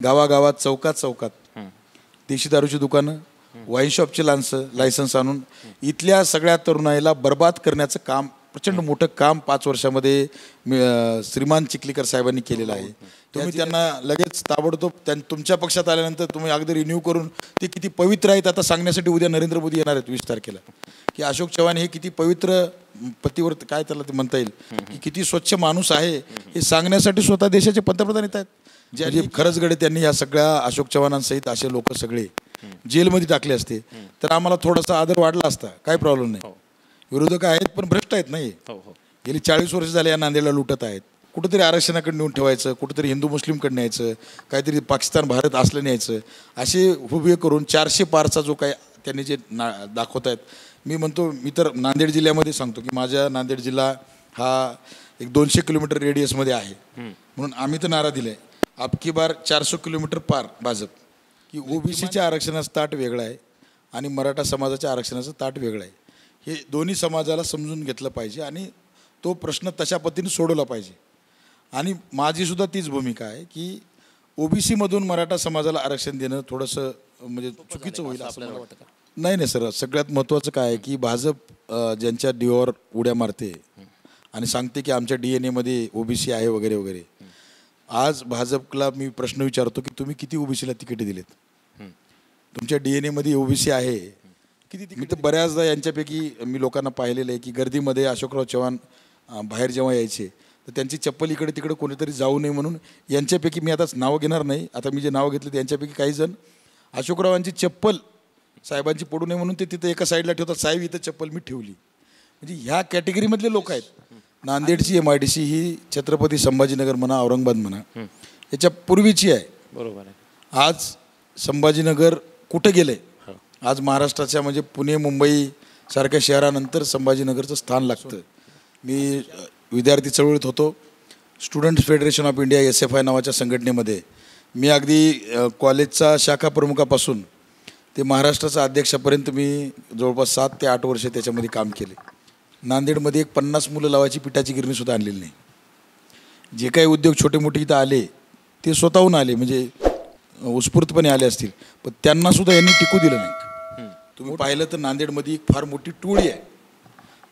गावागावात चौकात चौकात देशी दारूची दुकानं, वाईन शॉपचे लायसन्स आणून इथल्या सगळ्या तरुणाईला बर्बाद करण्याचं काम, प्रचंड मोठं काम 5 वर्षामध्ये श्रीमान चिखलीकर साहेबांनी केलेलं आहे. तुम्ही त्यांना लगेच ताबडतोब तुमच्या पक्षात आल्यानंतर तुम्ही अगदी रिन्यू करून ते किती पवित्र आहेत आता सांगण्यासाठी उद्या नरेंद्र मोदी येणार आहेत 20 तारखेला, की अशोक चव्हाण हे किती पवित्र पतिव्रत काय त्याला ते म्हणता येईल, की किती स्वच्छ माणूस आहे हे सांगण्यासाठी स्वतः देशाचे पंतप्रधान येत आहेत. म्हणजे खरंच गडे त्यांनी या सगळ्या अशोक चव्हाणांसहित असे लोक सगळे जेलमध्ये टाकले असते तर आम्हाला थोडासा आदर वाढला असता, काय प्रॉब्लेम नाही. विरोधक आहेत पण भ्रष्ट आहेत नाही. गेली 40 वर्ष झाले या नांदेडला लुटत आहेत. कुठेतरी आरक्षणाकडे नेऊन ठेवायचं, कुठेतरी हिंदू मुस्लिमकडे न्यायचं, काहीतरी पाकिस्तान भारत असलं न्यायचं, असे उभे करून 400 पारचा जो काय त्यांनी जे दाखवत आहेत. मी म्हणतो, मी तर नांदेड जिल्ह्यामध्ये सांगतो की माझ्या नांदेड जिल्हा हा एक 200 किलोमीटर रेडियसमध्ये आहे, म्हणून आम्ही तर नारा दिलाय अबकी बार 400 किलोमीटर पार भाजप, की ओबीसीच्या आरक्षणाचं ताट वेगळं आहे आणि मराठा समाजाच्या आरक्षणाचं ताट वेगळं आहे. हे दोन्ही समाजाला समजून घेतलं पाहिजे आणि तो प्रश्न तशा पद्धतीने सोडवला पाहिजे. आणि माझीसुद्धा तीच भूमिका आहे की ओबीसीमधून मराठा समाजाला आरक्षण देणं थोडंसं म्हणजे चुकीचं होईल असं मला वाटतं. नाही सर, सगळ्यात महत्त्वाचं काय आहे की भाजप ज्यांच्या डीओवर उड्या मारते आणि सांगते की आमच्या DNA ओबीसी आहे वगैरे वगैरे. आज भाजपला मी प्रश्न विचारतो की तुम्ही किती ओबीसीला तिकीटे दिलेत? तुमच्या DNA ओबीसी आहे किती? मी तर बऱ्याचदा यांच्यापैकी मी लोकांना पाहिलेलं आहे की गर्दीमध्ये अशोकराव चव्हाण बाहेर जेव्हा यायचे तर त्यांची चप्पल इकडे तिकडे कोणीतरी जाऊ नये म्हणून यांच्यापैकी, मी आताच नावं घेणार नाही, आता मी जे नावं घेतले त्यांच्यापैकी काही जण अशोकरावांची चप्पल साहेबांची पडू नये म्हणून ते तिथं एका साईडला ठेवतात, साहेब इथं चप्पल मी ठेवली. म्हणजे ह्या कॅटेगरीमधले लोक आहेत. नांदेडची MIDC ही छत्रपती संभाजीनगर म्हणा, औरंगाबाद म्हणा, याच्या पूर्वीची आहे. बरोबर आहे. आज संभाजीनगर कुठं गेलंय? आज महाराष्ट्राच्या म्हणजे पुणे मुंबई सारख्या शहरानंतर संभाजीनगरचं स्थान लागतं. मी विद्यार्थी चळवळीत होतो, students federation of India SFI नावाच्या संघटनेमध्ये. मी अगदी कॉलेजचा शाखा प्रमुखापासून ते महाराष्ट्राचा अध्यक्षापर्यंत मी जवळपास 7 ते 8 वर्ष त्याच्यामध्ये काम केले. नांदेडमध्ये एक 50 मुलं लावायची पिठाची गिरणीसुद्धा आणलेली नाही. जे काही उद्योग छोटे मोठे इथं आले ते स्वतःहून आले, म्हणजे उत्स्फूर्तपणे आले असतील, पण त्यांनासुद्धा यांनी टिकू दिलं नाही. तुम्ही पाहिलं तर नांदेडमध्ये एक फार मोठी टोळी आहे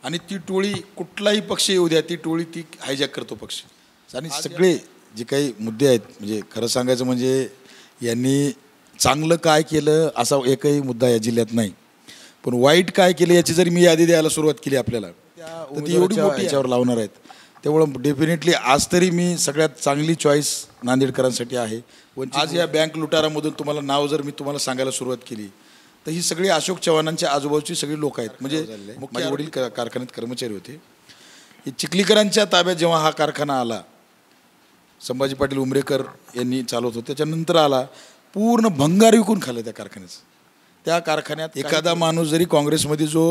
आणि ती टोळी कुठलाही पक्ष येऊ द्या, ती टोळी ती हायजॅक करतो पक्ष. आणि सगळे जे काही मुद्दे आहेत, म्हणजे खरं सांगायचं म्हणजे यांनी चांगलं काय केलं असा एकही मुद्दा या जिल्ह्यात नाही, पण वाईट काय केलं याची जरी मी यादी द्यायला सुरुवात केली आपल्याला तर ती एवढी मोठी याच्यावर लावणार आहेत. त्यामुळं डेफिनेटली आज तरी मी सगळ्यात चांगली चॉईस नांदेडकरांसाठी आहे. आज या बँक लुटारामधून तुम्हाला नाव जर मी तुम्हाला सांगायला सुरुवात केली तर ही सगळी अशोक चव्हाणांच्या आजूबाजूची सगळी लोक आहेत. म्हणजे माझे वडील कारखान्यात कर्मचारी होते. हे चिखलीकरांच्या ताब्यात जेव्हा हा कारखाना आला, संभाजी पाटील उमरेकर यांनी चालवत होते, त्याच्यानंतर आला, पूर्ण भंगार विकून खाल्लं त्या कारखान्याचं. त्या कारखान्यात एखादा माणूस जरी काँग्रेसमध्ये जो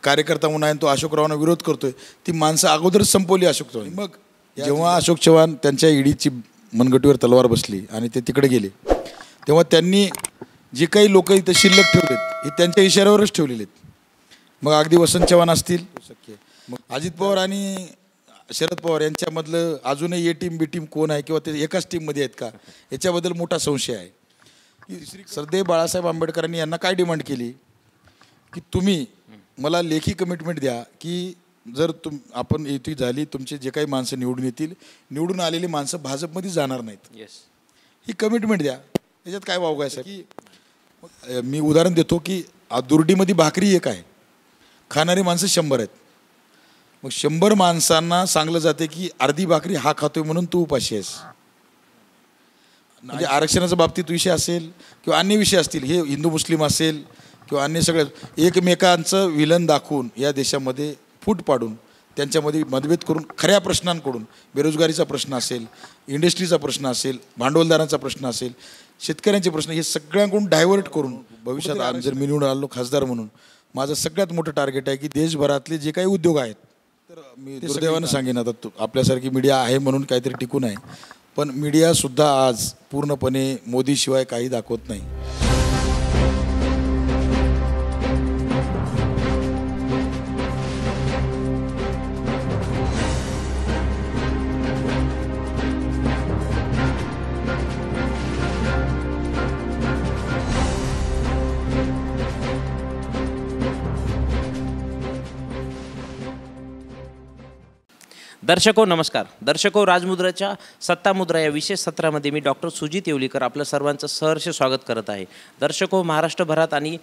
कार्यकर्ता म्हणून आहे तो अशोकरावांना विरोध करतोय, ती माणसं अगोदरच संपवली अशोक चव्हाण. मग जेव्हा अशोक चव्हाण त्यांच्या ईडीची मनगटीवर तलवार बसली आणि ते तिकडे गेले, तेव्हा त्यांनी जे काही लोक इथं शिल्लक ठेवलेत हे त्यांच्या इशाऱ्यावरच ठेवलेले आहेत. मग अगदी वसंत चव्हाण असतील, मग अजित पवार आणि शरद पवार यांच्यामधलं अजूनही ए टीम बी टीम कोण आहे किंवा ते एकाच टीममध्ये आहेत का, याच्याबद्दल मोठा संशय आहे. सरदेव बाळासाहेब आंबेडकरांनी यांना काय डिमांड केली की तुम्ही मला लेखी कमिटमेंट द्या की जर आपण युती झाली, तुमचे जे काही माणसं निवडून येतील, निवडून आलेली माणसं भाजपमध्ये जाणार नाहीत, ही कमिटमेंट द्या. त्याच्यात काय वावगाय सर? की मी उदाहरण देतो की दुर्डीमध्ये भाकरी एक आहे, खाणारी माणसं 100 आहेत. मग 100 माणसांना सांगलं जाते की अर्धी भाकरी हा खातोय म्हणून तू उपाशी आहेस. म्हणजे आरक्षणाच्या बाबतीत विषय असेल किंवा अन्य विषय असतील, हे हिंदू मुस्लिम असेल किंवा अन्य सगळं एकमेकांचं विलन दाखवून या देशामध्ये फूट पाडून त्यांच्यामध्ये मतभेद करून खऱ्या प्रश्नांकडून, बेरोजगारीचा प्रश्न असेल, इंडस्ट्रीचा प्रश्न असेल, भांडवलदारांचा प्रश्न असेल, शेतकऱ्यांचे प्रश्न, हे सगळ्यांकडून डायव्हर्ट करून भविष्यात जर मी निवडून आलो खासदार म्हणून, माझं सगळ्यात मोठं टार्गेट आहे की देशभरातले जे काही उद्योग आहेत, तर मी दुर्दैवानं सांगेन आता आपल्यासारखी मीडिया आहे म्हणून काहीतरी टिकून आहे, पण मीडियासुद्धा आज पूर्णपणे मोदीशिवाय काही दाखवत नाही. दर्शको नमस्कार. दर्शको, राजमुद्राच्या सत्तामुद्रा या विशेष सत्रामध्ये मी डॉक्टर सुजित येवलीकर आपलं सर्वांचं सहर्ष स्वागत करत आहे. दर्शको, महाराष्ट्रभरात आणि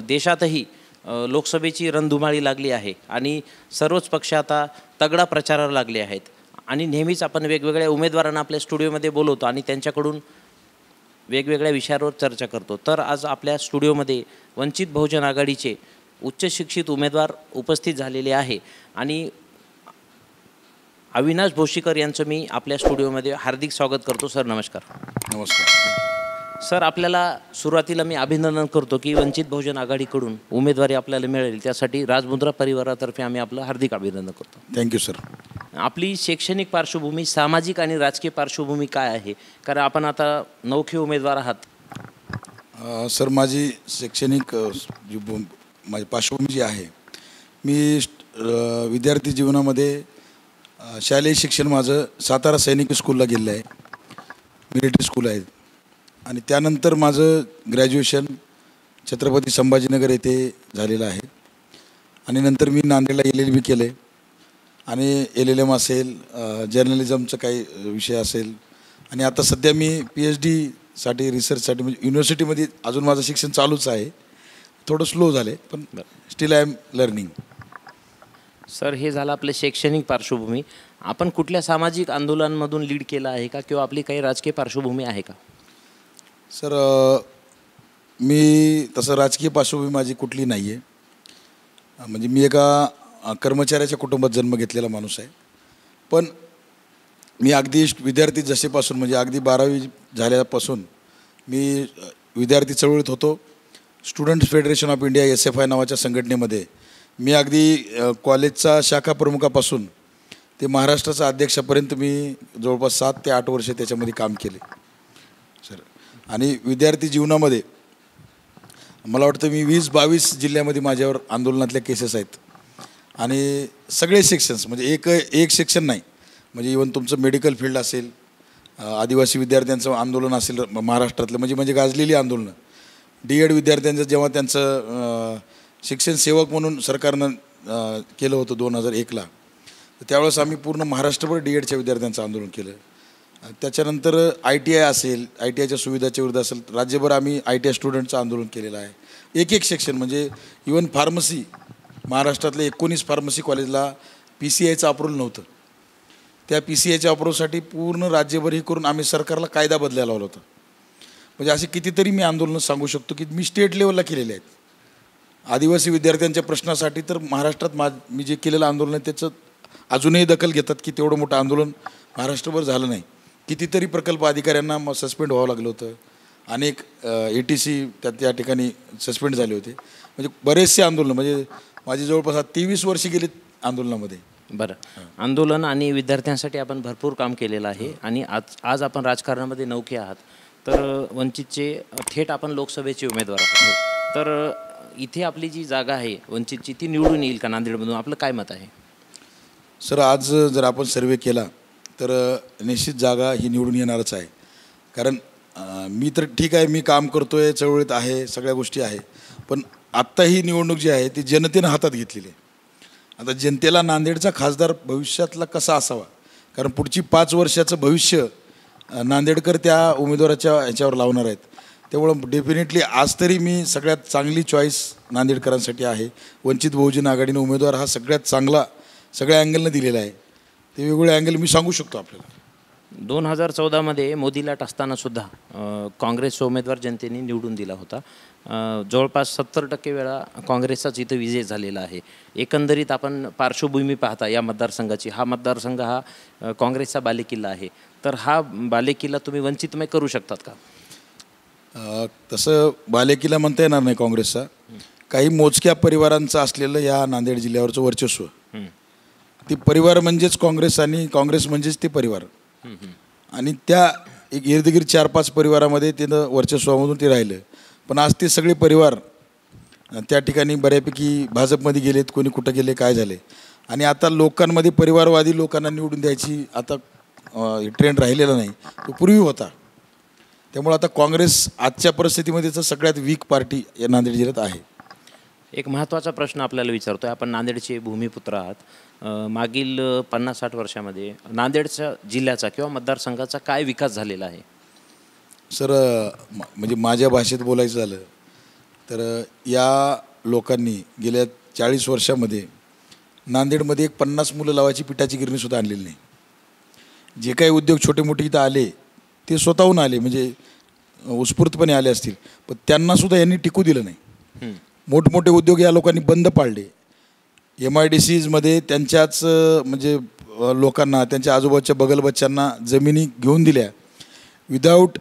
देशातही लोकसभेची रणधुमाळी लागली आहे आणि सर्वच पक्ष आता तगडा प्रचारावर लागले आहेत आणि नेहमीच आपण वेगवेगळ्या उमेदवारांना आपल्या स्टुडिओमध्ये बोलवतो आणि त्यांच्याकडून वेगवेगळ्या विषयावर चर्चा करतो. तर आज आपल्या स्टुडिओमध्ये वंचित बहुजन आघाडीचे उच्च शिक्षित उमेदवार उपस्थित झालेले आहे आणि अविनाश भोशीकर यांचं मी आपल्या स्टुडिओमध्ये हार्दिक स्वागत करतो. सर नमस्कार. नमस्कार सर, आपल्याला सुरुवातीला मी अभिनंदन करतो की वंचित बहुजन आघाडीकडून उमेदवारी आपल्याला मिळेल, त्यासाठी राजमुद्रा परिवारातर्फे आम्ही आपलं हार्दिक अभिनंदन करतो. Thank you sir. आपली शैक्षणिक पार्श्वभूमी, सामाजिक आणि राजकीय पार्श्वभूमी काय आहे? कारण आपण आता नौखे उमेदवार आहात. सर, माझी शैक्षणिक माझी पार्श्वभूमी जी आहे, मी विद्यार्थी जीवनामध्ये शालेय शिक्षण माझं सातारा सैनिक स्कूलला गेलेलं आहे, मिलिटरी स्कूल आहे. आणि त्यानंतर माझं ग्रॅज्युएशन छत्रपती संभाजीनगर येथे झालेलं आहे आणि नंतर मी नांदेडला LLB केलं आहे आणि LLM असेल, जर्नलिझमचं काही विषय असेल आणि आता सध्या मी PhD रिसर्चसाठी म्हणजे युनिव्हर्सिटीमध्ये अजून माझं शिक्षण चालूच आहे. थोडं स्लो झालं आहे पण still I am learning. Sir, हे झालं आपलं शैक्षणिक पार्श्वभूमी. आपण कुठल्या सामाजिक आंदोलनांमधून लीड केलं आहे का किंवा आपली काही राजकीय पार्श्वभूमी आहे का? सर, मी तसं राजकीय पार्श्वभूमी माझी कुठली नाही आहे. म्हणजे मी एका कर्मचाऱ्याच्या कुटुंबात जन्म घेतलेला माणूस आहे. पण मी अगदी विद्यार्थी जसेपासून म्हणजे अगदी 12वी झाल्यापासून मी विद्यार्थी चळवळीत होतो. Students federation of India SFI नावाच्या संघटनेमध्ये मी अगदी कॉलेजचा शाखा प्रमुखापासून ते महाराष्ट्राचा अध्यक्षापर्यंत मी जवळपास 7 ते 8 वर्ष त्याच्यामध्ये काम केले सर. आणि विद्यार्थी जीवनामध्ये मला वाटतं मी 20-22 जिल्ह्यामध्ये माझ्यावर आंदोलनातल्या केसेस आहेत आणि सगळे सेक्शन्स म्हणजे एक सेक्शन नाही. म्हणजे इवन तुमचं मेडिकल फील्ड असेल, आदिवासी विद्यार्थ्यांचं आंदोलन असेल महाराष्ट्रातलं म्हणजे गाजलेली आंदोलनं, D.Ed विद्यार्थ्यांचं जेव्हा त्यांचं शिक्षण सेवक म्हणून सरकारनं केलं होतं 2001ला, तर त्यावेळेस आम्ही पूर्ण महाराष्ट्रभर D.Edच्या विद्यार्थ्यांचं आंदोलन केलं. त्याच्यानंतर ITI असेल, ITIच्या सुविधाच्या विरुद्ध असेल, राज्यभर आम्ही ITI स्टुडंटचं आंदोलन केलेलं आहे. एक सेक्शन म्हणजे इवन फार्मसी, महाराष्ट्रातल्या 19 फार्मसी कॉलेजला PCIचं अप्रूव्हल नव्हतं. त्या PCIच्या अप्रूव्हलसाठी पूर्ण राज्यभर हे करून आम्ही सरकारला कायदा बदलायला लावला होता. म्हणजे असे कितीतरी मी आंदोलनं सांगू शकतो की मी स्टेट लेवलला केलेले आहेत. आदिवासी विद्यार्थ्यांच्या प्रश्नासाठी तर महाराष्ट्रात मी जे केलेलं आंदोलन आहे त्याचं अजूनही दखल घेतात की तेवढं मोठं आंदोलन महाराष्ट्रभर झालं नाही. कितीतरी प्रकल्प अधिकाऱ्यांना सस्पेंड व्हावं लागलं होतं. अनेक ATC त्या ठिकाणी सस्पेंड झाले होते. म्हणजे बरेचसे आंदोलन म्हणजे माझी जवळपास 23 वर्षे गेली आंदोलनामध्ये. बरं, आंदोलन आणि विद्यार्थ्यांसाठी आपण भरपूर काम केलेलं आहे आणि आज आपण राजकारणामध्ये नौके आहात. तर वंचितचे थेट आपण लोकसभेचे उमेदवार आहात. तर इथे आपली जी जागा आहे वंचितची, ती निवडून येईल का नांदेडमधून? आपलं काय मत आहे? सर, आज जर आपण सर्वे केला तर निश्चित जागा ही निवडून येणारच आहे. कारण मी तर ठीक आहे, मी काम करतो आहे, चळवळीत आहे, सगळ्या गोष्टी आहे. पण आत्ता ही निवडणूक जी आहे ती जनतेनं हातात घेतलेली आहे. आता जनतेला नांदेडचा खासदार भविष्यातला कसा असावा, कारण पुढची 5 वर्षाचं भविष्य नांदेडकर त्या उमेदवाराच्या ह्याच्यावर लावणार आहेत. त्यामुळं डेफिनेटली आज तरी मी सगळ्यात चांगली चॉईस नांदेडकरांसाठी आहे. वंचित बहुजन आघाडीनं उमेदवार हा सगळ्यात चांगला सगळ्या अँगलनं दिलेला आहे. ते वेगवेगळे अँगल मी सांगू शकतो आपल्याला. 2014मध्ये मोदी लाट असतानासुद्धा काँग्रेसचा उमेदवार जनतेने निवडून दिला होता. जवळपास 70% वेळा काँग्रेसचाच इथं विजय झालेला आहे. एकंदरीत आपण पार्श्वभूमी पाहता या मतदारसंघाची, हा मतदारसंघ हा काँग्रेसचा बालेकिल्ला आहे. तर हा बालेकिल्ला तुम्ही वंचितमय करू शकतात का? तसं बालेकिल्ला म्हणता येणार नाही काँग्रेसचा. काही मोजक्या परिवारांचं असलेलं या नांदेड जिल्ह्यावरचं वर्चस्व, ते परिवार म्हणजेच काँग्रेस आणि काँग्रेस म्हणजेच ते परिवार. आणि त्या एक इर्दगिर्द 4-5 परिवारामध्ये त्यानं वर्चस्वामधून ते राहिलं. पण आज ते सगळे परिवार त्या ठिकाणी बऱ्यापैकी भाजपमध्ये गेलेत, कोणी कुठं गेले, काय झाले. आणि आता लोकांमध्ये परिवारवादी लोकांना निवडून द्यायची आता ट्रेंड राहिलेला नाही, तो पूर्वी होता. त्यामुळे आता काँग्रेस आजच्या परिस्थितीमध्ये तर सगळ्यात वीक पार्टी या नांदेड जिल्ह्यात आहे. एक महत्त्वाचा प्रश्न आपल्याला विचारतोय. आपण नांदेडचे भूमिपुत्र आहात. मागील 50-60 वर्षामध्ये नांदेडच्या जिल्ह्याचा किंवा मतदारसंघाचा काय विकास झालेला आहे? सर म्हणजे माझ्या भाषेत बोलायचं झालं तर या लोकांनी गेल्या 40 वर्षामध्ये नांदेडमध्ये एक 50 मुलं लावायची पिठाची गिरणीसुद्धा आणलेली नाही. जे काही उद्योग छोटे मोठे इथं आले ते स्वतःहून आले, म्हणजे उत्स्फूर्तपणे आले असतील, पण त्यांनासुद्धा यांनी टिकू दिलं नाही. मोठमोठे उद्योग या लोकांनी बंद पाडले. MIDCमध्ये त्यांच्याच म्हणजे लोकांना, त्यांच्या आजूबाजूच्या बगलबच्च्यांना जमिनी घेऊन दिल्या विदाऊट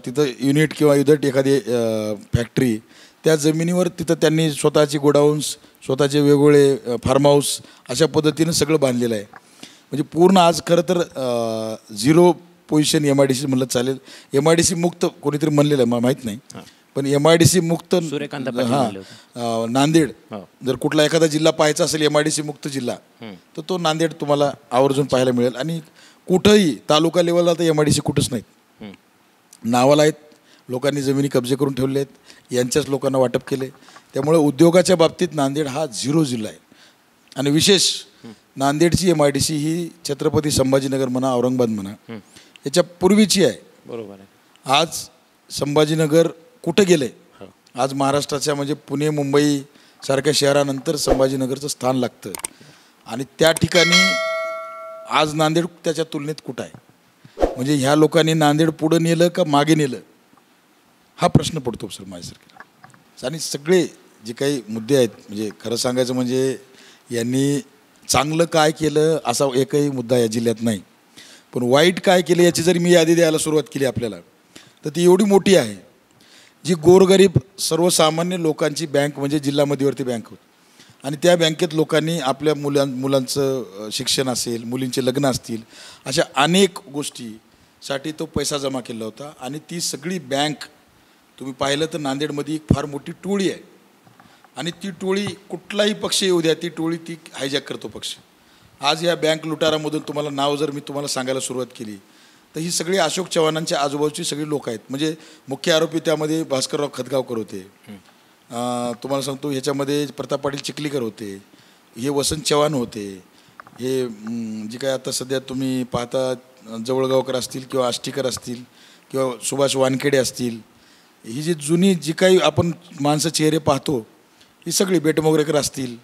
तिथं युनिट किंवा विदाऊट एखादी फॅक्टरी. त्या जमिनीवर तिथं त्यांनी स्वतःची गोडाऊन्स, स्वतःचे वेगवेगळे फार्म हाऊस अशा पद्धतीनं सगळं बांधलेलं आहे. म्हणजे पूर्ण आज खरं तर 0 पोझिशन MIDC म्हणलं चालेल. MIDC मुक्त कोणीतरी म्हणलेलं आहे, मला माहीत नाही, पण MIDC मुक्त नांदेड जर कुठला एखादा जिल्हा पाहायचा असेल MIDC मुक्त जिल्हा तर तो नांदेड तुम्हाला आवर्जून पाहायला मिळेल. आणि कुठंही तालुका लेवलला तर MIDC कुठंच नाहीत. नावाला आहेत, लोकांनी जमिनी कब्जे करून ठेवले आहेत, यांच्याच लोकांना वाटप केले. त्यामुळे उद्योगाच्या बाबतीत नांदेड हा 0 जिल्हा आहे. आणि विशेष नांदेडची MIDC ही छत्रपती संभाजीनगर म्हणा, औरंगाबाद म्हणा, याच्या पूर्वीची आहे. बरोबर आहे. आज संभाजीनगर कुठं गेले? आज महाराष्ट्राच्या म्हणजे पुणे मुंबई सारख्या शहरानंतर संभाजीनगरचं स्थान लागतं. आणि त्या ठिकाणी आज नांदेड त्याच्या तुलनेत कुठं आहे? म्हणजे ह्या लोकांनी नांदेड पुढं नेलं का मागे नेलं हा प्रश्न पडतो सर माझ्यासारखे. आणि सगळे जे काही मुद्दे आहेत, म्हणजे खरं सांगायचं म्हणजे यांनी चांगलं काय केलं असा एकही मुद्दा या जिल्ह्यात नाही, पण वाईट काय केलं याची जरी मी यादी द्यायला सुरुवात केली आपल्याला तर ती एवढी मोठी आहे. जी गोरगरीब सर्वसामान्य लोकांची बँक म्हणजे जिल्हा मध्यवर्ती बँक होती. आणि त्या बँकेत लोकांनी आपल्या मुलांचं शिक्षण असेल, मुलींचे लग्न असतील, अशा अनेक गोष्टीसाठी तो पैसा जमा केला होता. आणि ती सगळी बँक तुम्ही पाहिलं तर नांदेडमध्ये एक फार मोठी टोळी आहे. आणि ती टोळी कुठलाही पक्ष येऊ द्या, ती टोळी ती हायजॅक करतो पक्ष. आज या बँक लुटारामधून तुम्हाला नाव जर मी तुम्हाला सांगायला सुरुवात केली तर ही सगळी अशोक चव्हाणांच्या आजूबाजूची सगळी लोक आहेत. म्हणजे मुख्य आरोपी त्यामध्ये भास्करराव खतगावकर होते, तुम्हाला सांगतो ह्याच्यामध्ये प्रताप पाटील चिखलीकर होते, हे वसंत चव्हाण होते, हे जे काय आता सध्या तुम्ही पाहता जवळगावकर असतील किंवा आष्टीकर असतील किंवा सुभाष वानखेडे असतील, ही जी जुनी जी काही आपण माणसं चेहरे पाहतो ही सगळी बेटमोगरेकर असतील,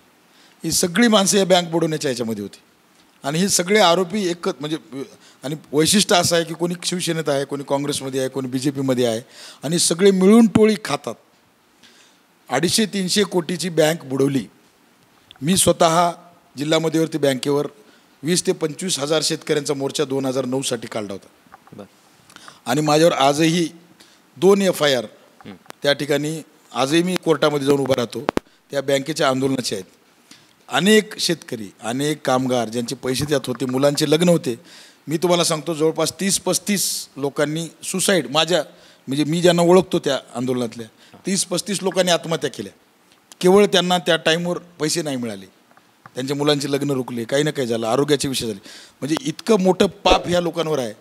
ही सगळी माणसं या बँक बुडवण्याच्या ह्याच्यामध्ये होती. आणि हे सगळे आरोपी एकच म्हणजे, आणि वैशिष्ट्य असं आहे की कोणी शिवसेनेत आहे, कोणी काँग्रेसमध्ये आहे, कोणी BJPमध्ये आहे, आणि सगळे मिळून टोळी खातात. 250-300 कोटीची बँक बुडवली. मी स्वतः जिल्हा मध्यवर्ती बँकेवर 20 ते 25 हजार शेतकऱ्यांचा मोर्चा 2009साठी काढला होता. आणि माझ्यावर आजही 2 FIR त्या ठिकाणी आजही मी कोर्टामध्ये जाऊन उभा राहतो, त्या बँकेच्या आंदोलनाचे आहेत. अनेक शेतकरी, अनेक कामगार ज्यांचे पैसे त्यात होते, मुलांचे लग्न होते, मी तुम्हाला सांगतो जवळपास 30-35 लोकांनी सुसाईड, माझ्या म्हणजे मी ज्यांना ओळखतो त्या आंदोलनातल्या 30-35 लोकांनी आत्महत्या केल्या. केवळ त्यांना त्या टाईमवर पैसे नाही मिळाले, त्यांच्या मुलांचे लग्न रुकले, काही ना काही झालं, आरोग्याचे विषय झाले. म्हणजे इतकं मोठं पाप ह्या लोकांवर आहे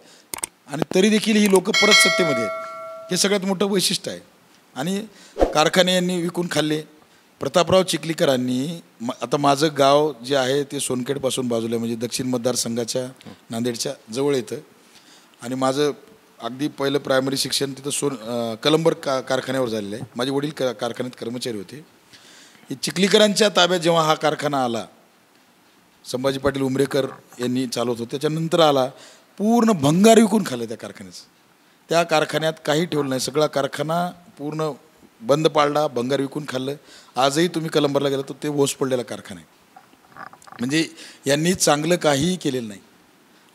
आणि तरी देखील ही लोक परत सत्तेमध्ये आहेत. हे सगळ्यात मोठं वैशिष्ट्य आहे. आणि कारखाने यांनी विकून खाल्ले. प्रतापराव चिखलीकरांनी, आता माझं गाव जे आहे ते सोनखेडपासून बाजूला म्हणजे दक्षिण मतदारसंघाच्या नांदेडच्या जवळ येतं. आणि माझं अगदी पहिलं प्रायमरी शिक्षण तिथं कलंबर कारखान्यावर झालेलं आहे. माझे वडील कारखान्यात कर्मचारी होते. हे चिखलीकरांच्या ताब्यात जेव्हा हा कारखाना आला, संभाजी पाटील उमरेकर यांनी चालवत होते, त्याच्यानंतर आला, पूर्ण भंगार विकून खाल्लं त्या कारखान्याचं. त्या कारखान्यात काही ठेवलं नाही, सगळा कारखाना पूर्ण बंद पाडला, भंगार विकून खाल्लं. आजही तुम्ही कलंबरला गेला तर ते ओस पडलेला कारखाना आहे. म्हणजे यांनी चांगलं काहीही केलेलं नाही.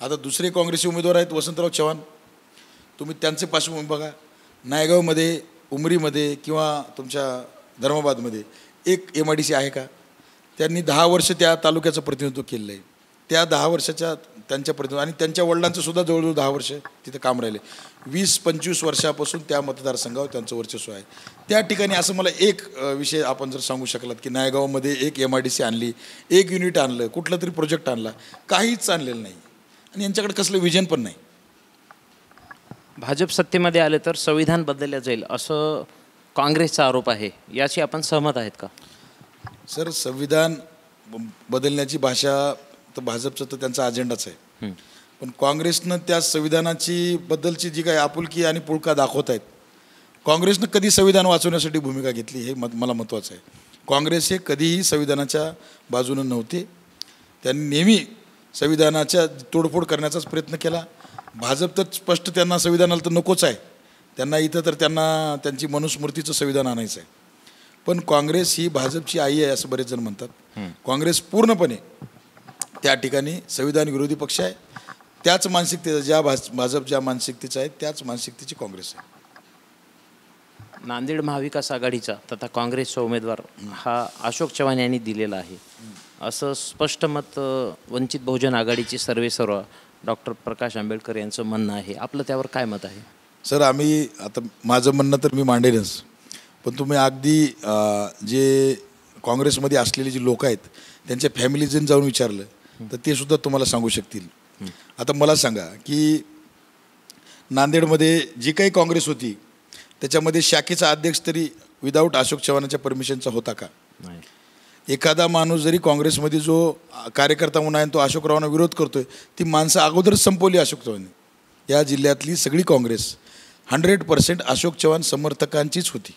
आता दुसरे काँग्रेसचे उमेदवार आहेत वसंतराव चव्हाण, तुम्ही त्यांचे पार्श्वभूमी बघा. नायगावमध्ये, उमरीमध्ये किंवा तुमच्या धर्माबादमध्ये एक MIDC आहे का? त्यांनी 10 वर्ष त्या तालुक्याचं प्रतिनिधित्व केलेलं आहे. त्या 10 वर्षाच्या त्यांच्या प्रतिनिधित्व, आणि त्यांच्या वडिलांचं सुद्धा जवळजवळ 10 वर्ष तिथं काम राहिले. 20-25 वर्षापासून त्या मतदारसंघावर त्यांचं वर्चस्व आहे. त्या ठिकाणी असं मला एक विषय आपण जर सांगू शकलात की नायगावमध्ये एक MIDC आणली, एक युनिट आणलं, कुठलं तरी प्रोजेक्ट आणला, काहीच आणलेलं नाही. आणि यांच्याकडे कसलं विजन पण नाही. भाजप सत्तेमध्ये आले तर संविधान बदललं जाईल असं काँग्रेसचा आरोप आहे, याशी आपण सहमत आहेत का? सर, संविधान बदलण्याची भाषा तर भाजपचं तर त्यांचा अजेंडाच आहे. पण काँग्रेसनं त्या संविधानाची बद्दलची जी काही आपुलकी आणि पुळका दाखवत आहेत, काँग्रेसनं कधी संविधान वाचवण्यासाठी भूमिका घेतली हे मला महत्त्वाचं आहे. काँग्रेस हे कधीही संविधानाच्या बाजूनं नव्हते. त्यांनी नेहमी संविधानाच्या तोडफोड करण्याचाच प्रयत्न केला. भाजप तर स्पष्ट त्यांना संविधानाला तर नकोच आहे, त्यांना इथं तर त्यांना त्यांची मनुस्मृतीचं संविधान आणायचं आहे. पण काँग्रेस ही भाजपची आई आहे असं बरेच जण म्हणतात. काँग्रेस पूर्णपणे त्या ठिकाणी संविधान विरोधी पक्ष आहे. त्याच मानसिकतेचा ज्या भाजप ज्या मानसिकतेचा आहे त्याच मानसिकतेची काँग्रेस आहे. नांदेड महाविकास आघाडीचा तथा काँग्रेसचा उमेदवार हा अशोक चव्हाण यांनी दिलेला आहे असं स्पष्ट मत वंचित बहुजन आघाडीचे सर्वेसर्वा डॉक्टर प्रकाश आंबेडकर यांचं म्हणणं आहे. आपलं त्यावर काय मत आहे? सर, आम्ही आता माझं म्हणणं तर मी मांडेनच, पण तुम्ही अगदी जे काँग्रेसमध्ये असलेले जे लोक आहेत त्यांच्या फॅमिलीजन जाऊन विचारलं तर ते सुद्धा तुम्हाला सांगू शकतील. आता मला सांगा की नांदेडमध्ये जी काही काँग्रेस होती त्याच्यामध्ये शाखेचा अध्यक्ष तरी विदाऊट अशोक चव्हाणांच्या परमिशनचा होता का? नाही. एखादा माणूस जरी काँग्रेसमध्ये जो कार्यकर्ता म्हणून आहे तो अशोकरावांना विरोध करतोय, ती माणसं अगोदरच संपवली अशोक चव्हाणांनी. या जिल्ह्यातली सगळी काँग्रेस 100% अशोक चव्हाण समर्थकांचीच होती.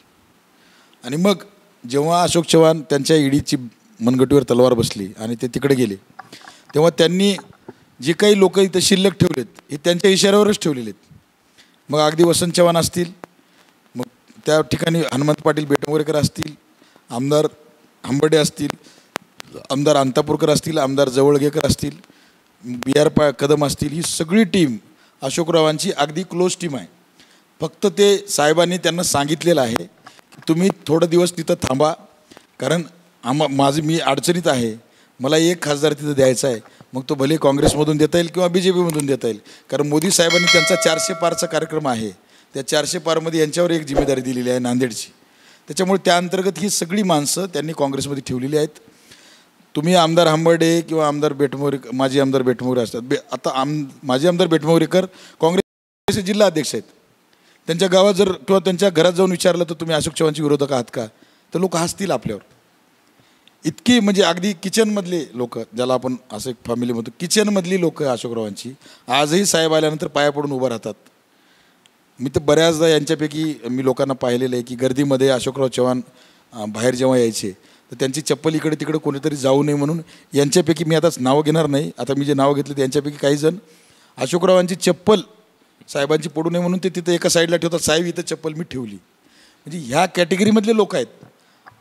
आणि मग जेव्हा अशोक चव्हाण त्यांच्या ईडीची मनगटीवर तलवार बसली आणि ते तिकडे गेले, तेव्हा त्यांनी जे काही लोक इथं शिल्लक ठेवलेत हे त्यांच्या इशाऱ्यावरच ठेवलेले आहेत. मग अगदी वसंत चव्हाण असतील, मग त्या ठिकाणी हनुमंत पाटील बेटमोरेकर असतील, आमदार हंबर्डे असतील, आमदार अंतापूरकर असतील, आमदार जवळगेकर असतील, BR कदम असतील, ही सगळी टीम अशोकरावांची अगदी क्लोज टीम आहे. फक्त ते साहेबांनी त्यांना सांगितलेलं आहे की तुम्ही थोडं दिवस तिथं थांबा, कारण मी अडचणीत आहे, मला एक खासदार तिथं द्यायचा आहे. मग तो भले काँग्रेसमधून देता येईल किंवा BJPमधून देता येईल, कारण मोदी साहेबांनी त्यांचा 400 पारचा कार्यक्रम आहे, त्या 400 पारमध्ये यांच्यावर एक जिम्मेदारी दिलेली आहे नांदेडची. त्याच्यामुळे त्या अंतर्गत ही सगळी माणसं त्यांनी काँग्रेसमध्ये ठेवलेली आहेत. तुम्ही आमदार हंबर्डे किंवा आमदार बेटमोरेकर, माजी आमदार बेटमोरे असतात, आता माजी आमदार बेटमोरेकर काँग्रेसचे जिल्हा अध्यक्ष आहेत. त्यांच्या गावात जर किंवा त्यांच्या घरात जाऊन विचारलं तर तुम्ही अशोक चव्हाणचे विरोधक आहात का, तर लोक हसतील आपल्यावर. इतकी म्हणजे अगदी किचनमधले लोक, ज्याला आपण असं एक फॅमिली म्हणतो, किचनमधली लोक अशोकरावांची आजही साहेब आल्यानंतर पाया पडून उभं राहतात. मी तर बऱ्याचदा यांच्यापैकी मी लोकांना पाहिलेलं आहे की गर्दीमध्ये अशोकराव चव्हाण बाहेर जेव्हा यायचे तर त्यांची चप्पल इकडे तिकडे कोणीतरी जाऊ नये म्हणून, यांच्यापैकी मी आताच नावं घेणार नाही, आता मी जे नावं घेतले ते यांच्यापैकी काही जण अशोकरावांची चप्पल साहेबांची पडू नये म्हणून ते तिथं एका साईडला ठेवतात, साहेब इथं चप्पल मी ठेवली. म्हणजे ह्या कॅटेगरीमधले लोक आहेत.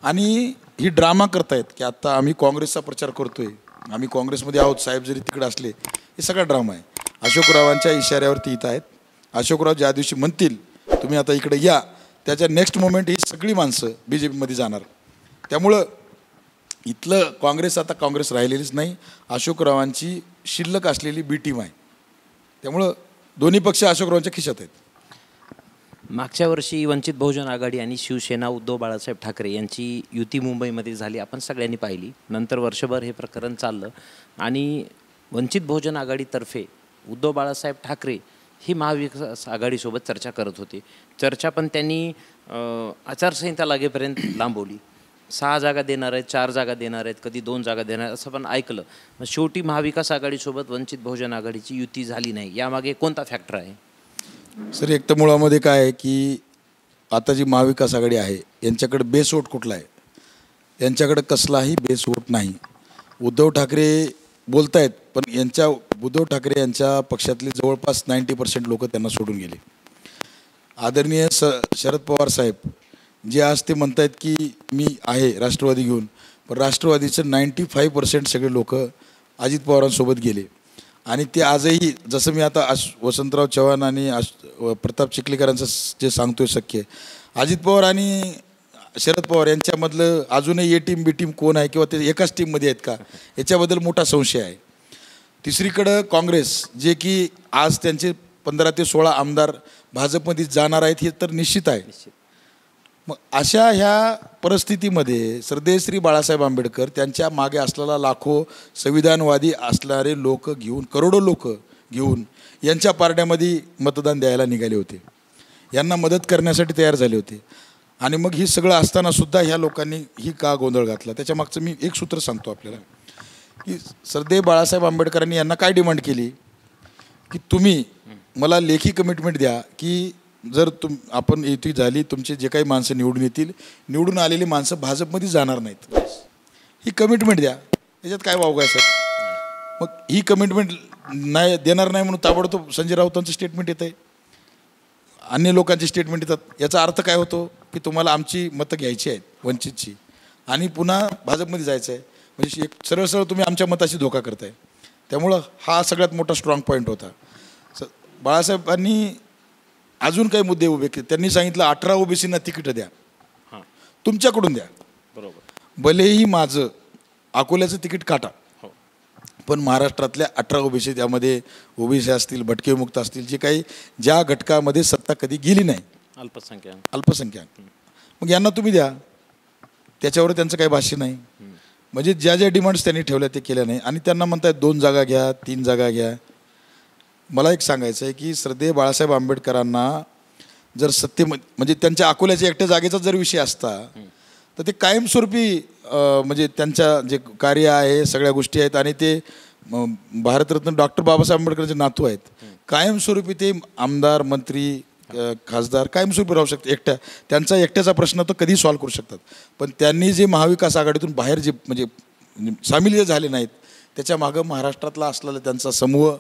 आणि ही ड्रामा करतायत की आत्ता आम्ही काँग्रेसचा प्रचार करतोय, आम्ही काँग्रेसमध्ये आहोत, साहेब जरी तिकडे असले, हे सगळा ड्रामा आहे. अशोकरावांच्या इशाऱ्यावरती इथं आहेत. अशोकराव ज्या दिवशी म्हणतील तुम्ही आता इकडे या, त्याच्या नेक्स्ट मोमेंट ही सगळी माणसं BJPमध्ये जाणार. त्यामुळं इथलं काँग्रेस आता काँग्रेस राहिलेलीच नाही, अशोकरावांची शिल्लक असलेली B टीम आहे. त्यामुळं दोन्ही पक्ष अशोकरावांच्या खिशात आहेत. मागच्या वर्षी वंचित बहुजन आघाडी आणि शिवसेना उद्धव बाळासाहेब ठाकरे यांची युती मुंबईमध्ये झाली, आपण सगळ्यांनी पाहिली. नंतर वर्षभर हे प्रकरण चाललं आणि वंचित बहुजन आघाडीतर्फे उद्धव बाळासाहेब ठाकरे ही महाविकास आघाडीसोबत चर्चा करत होते. चर्चा पण त्यांनी आचारसंहिता लागेपर्यंत लांबवली. 6 जागा देणार आहेत, 4 जागा देणार आहेत, कधी 2 जागा देणार आहेत असं पण ऐकलं. मग शेवटी महाविकास आघाडीसोबत वंचित बहुजन आघाडीची युती झाली नाही. यामागे कोणता फॅक्टर आहे? सर, एक तर मुळामध्ये काय आहे की आता जी महाविकास आघाडी आहे यांच्याकडे बेस वोट कुठला आहे? यांच्याकडे कसलाही बेस वोट नाही. उद्धव ठाकरे बोलत आहेत, पण उद्धव ठाकरे यांच्या पक्षातले जवळपास 90% लोक त्यांना सोडून गेले. आदरणीय शरद पवार साहेब जे आज ते म्हणत आहेत की मी आहे राष्ट्रवादी घेऊन, पण राष्ट्रवादीचं 95% सगळे लोक अजित पवारांसोबत गेले. आणि ते आजही, जसं मी आता वसंतराव चव्हाण आणि प्रताप चिखलीकरांचं जे सांगतोय सख्य, अजित पवार आणि शरद पवार यांच्यामधलं अजूनही A टीम B टीम कोण आहे किंवा ते एकाच टीममध्ये आहेत का, याच्याबद्दल मोठा संशय आहे. तिसरीकडं काँग्रेस, जे की आज त्यांचे 15 ते 16 आमदार भाजपमध्ये जाणार आहेत हे तर निश्चित आहे. मग अशा ह्या परिस्थितीमध्ये श्रद्धेश्री बाळासाहेब आंबेडकर त्यांच्या मागे असलेला लाखो संविधानवादी असणारे लोक घेऊन, करोडो लोक घेऊन यांच्या पारड्यामध्ये मतदान द्यायला निघाले होते, यांना मदत करण्यासाठी तयार झाले होते. आणि मग ही सगळं असताना सुद्धा ह्या लोकांनी ही का गोंधळ घातला, त्याच्या मागचं मी एक सूत्र सांगतो आपल्याला, की सरदेव बाळासाहेब आंबेडकरांनी यांना काय डिमांड केली, की तुम्ही मला लेखी कमिटमेंट द्या की जर आपण युती झाली, तुमचे जे काही माणसं निवडून येतील, निवडून आलेली माणसं भाजपमध्ये जाणार नाहीत, ही कमिटमेंट द्या. याच्यात काय वावगा आहे सर? मग ही कमिटमेंट नाही देणार नाही म्हणून ताबडतोब संजय राऊतांचं स्टेटमेंट येतं आहे, अन्य लोकांचे स्टेटमेंट येतात. याचा अर्थ काय होतो, की तुम्हाला आमची मतं घ्यायची आहेत वंचितची आणि पुन्हा भाजपमध्ये जायचं आहे. म्हणजे एक सरळ सरळ तुम्ही आमच्या मताशी धोका करताय. त्यामुळं हा सगळ्यात मोठा स्ट्रॉंग पॉईंट होता. बाळासाहेबांनी अजून काही मुद्दे उभे केले. त्यांनी सांगितलं 18 ओबीसींना तिकीटं द्या, तुमच्याकडून द्या. बरोबर. भलेही माझं अकोल्याचं तिकीट काटा, पण महाराष्ट्रातल्या 18 ओबीसी, त्यामध्ये ओबीसी असतील, भटकेमुक्त असतील, जे काही ज्या घटकामध्ये सत्ता कधी गेली नाही, अल्पसंख्याक, मग यांना तुम्ही द्या. त्याच्यावर त्यांचं काही भाष्य नाही. म्हणजे ज्या ज्या डिमांड्स त्यांनी ठेवल्या ते केल्या नाही. आणि त्यांना म्हणतायत 2 जागा घ्या, 3 जागा घ्या. मला एक सांगायचं आहे की सरदेव बाळासाहेब आंबेडकरांना जर म्हणजे त्यांच्या अकोल्याच्या एकट्या जागेचा जर विषय असता तर ते कायमस्वरूपी म्हणजे त्यांच्या जे कार्य आहे, सगळ्या गोष्टी आहेत, आणि ते भारतरत्न डॉक्टर बाबासाहेब आंबेडकरांचे नातू आहेत, कायमस्वरूपी ते आमदार, मंत्री, खासदार कायमस्वरूपी राहू शकतात. त्यांचा एकट्याचा प्रश्न तर कधी सॉल्व्ह करू शकतात. पण त्यांनी जे महाविकास आघाडीतून बाहेर जे म्हणजे सामील जे झाले नाहीत, त्याच्या मागं महाराष्ट्रातला असलेला त्यांचा समूह,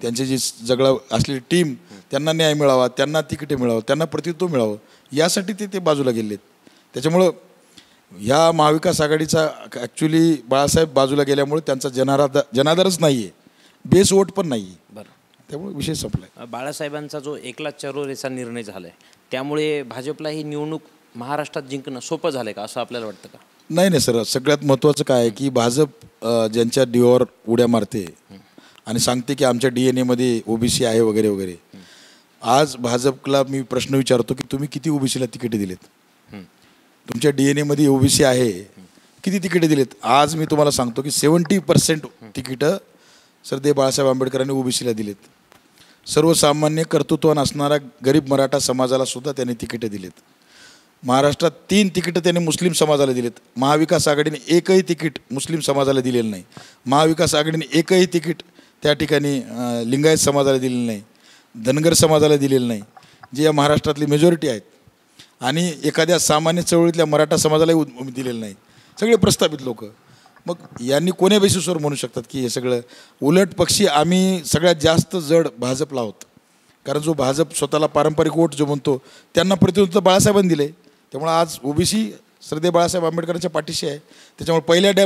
त्यांची जी जगळा असलेली टीम, त्यांना न्याय मिळावा, त्यांना तिकिटे मिळावं, त्यांना प्रतित्व मिळावं, यासाठी ते बाजूला गेलेत. त्याच्यामुळं ह्या महाविकास आघाडीचा ॲक्च्युली बाळासाहेब बाजूला गेल्यामुळे त्यांचा जनाधारच नाही आहे, बेस वोट पण नाही आहे. बरं. त्यामुळे विषय संपला. बाळासाहेबांचा जो एकला चरोरेचा निर्णय झाला आहे, त्यामुळे भाजपला ही निवडणूक महाराष्ट्रात जिंकणं सोपं झालं आहे का, असं आपल्याला वाटतं का? नाही सर, सगळ्यात महत्त्वाचं काय आहे की भाजप ज्यांच्या डीओवर उड्या मारते आणि सांगते की आमच्या DNA मध्ये ओबीसी आहे वगैरे वगैरे. आज भाजपला मी प्रश्न विचारतो की तुम्ही किती ओबीसीला तिकीटे दिलेत? तुमच्या DNA मध्ये ओबीसी आहे, किती तिकीटे दिलेत? आज मी तुम्हाला सांगतो की 70% तिकीटं सरदेव बाळासाहेब आंबेडकरांनी ओबीसीला दिलेत. सर्वसामान्य कर्तृत्वान असणारा गरीब मराठा समाजाला सुद्धा त्यांनी तिकीटं दिलेत. महाराष्ट्रात 3 तिकीटं त्यांनी मुस्लिम समाजाला दिलेत. महाविकास आघाडीने एकही तिकीट मुस्लिम समाजाला दिलेलं नाही. महाविकास आघाडीने एकही तिकीट त्या ठिकाणी लिंगायत समाजाला दिलेलं नाही, धनगर समाजाला दिलेलं नाही, जे या महाराष्ट्रातली मेजॉरिटी आहेत. आणि एखाद्या सामान्य चळवळीतल्या मराठा समाजालाही दिलेलं नाही. सगळे प्रस्थापित लोक. मग यांनी कोण्या बेसिसवर म्हणू शकतात की हे सगळं? उलट पक्षी आम्ही सगळ्यात जास्त जड भाजपला आहोत. कारण जो भाजप स्वतःला पारंपरिक वोट जो म्हणतो, त्यांना प्रतिनिधित्व बाळासाहेबांनी दिले. त्यामुळे आज ओबीसी सरदेव बाळासाहेब आंबेडकरांच्या पाठीशी आहे. त्याच्यामुळे पहिल्या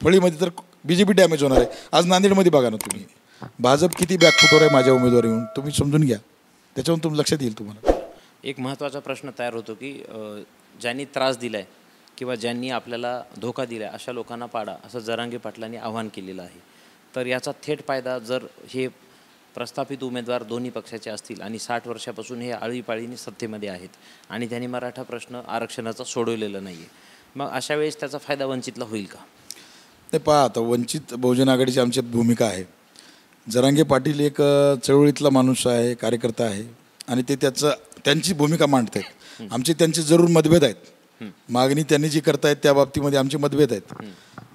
फळीमध्ये तर BJP डॅमेज होणार आहे. आज नांदेडमध्ये बघा ना तुम्ही, भाजप किती बॅकफुटवर आहे माझ्या उमेदवारी येऊन, तुम्ही समजून घ्या. त्याच्यावरून तुम लक्षात येईल तुम्हाला. एक महत्त्वाचा प्रश्न तयार होतो की ज्यांनी त्रास दिला आहे किंवा ज्यांनी आपल्याला धोका दिला आहे अशा लोकांना पाडा, असं जरांगे पाटलांनी आवाहन केलेलं आहे. तर याचा थेट फायदा जर हे प्रस्थापित उमेदवार दोन्ही पक्षाचे असतील आणि 60 वर्षापासून हे आळीपाळीने सत्तेमध्ये आहेत आणि त्यांनी मराठा प्रश्न आरक्षणाचा सोडवलेला नाही आहे, मग अशा वेळेस त्याचा फायदा वंचितला होईल का? ते पहा, आता वंचित बहुजन आघाडीची आमची भूमिका आहे. जरांगे पाटील एक चळवळीतला माणूस आहे, कार्यकर्ता आहे, आणि ते त्यांची भूमिका मांडत आहेत. आमचे त्यांचे जरूर मतभेद आहेत. मागणी त्यांनी जी करतायत त्या बाबतीमध्ये आमचे मतभेद आहेत.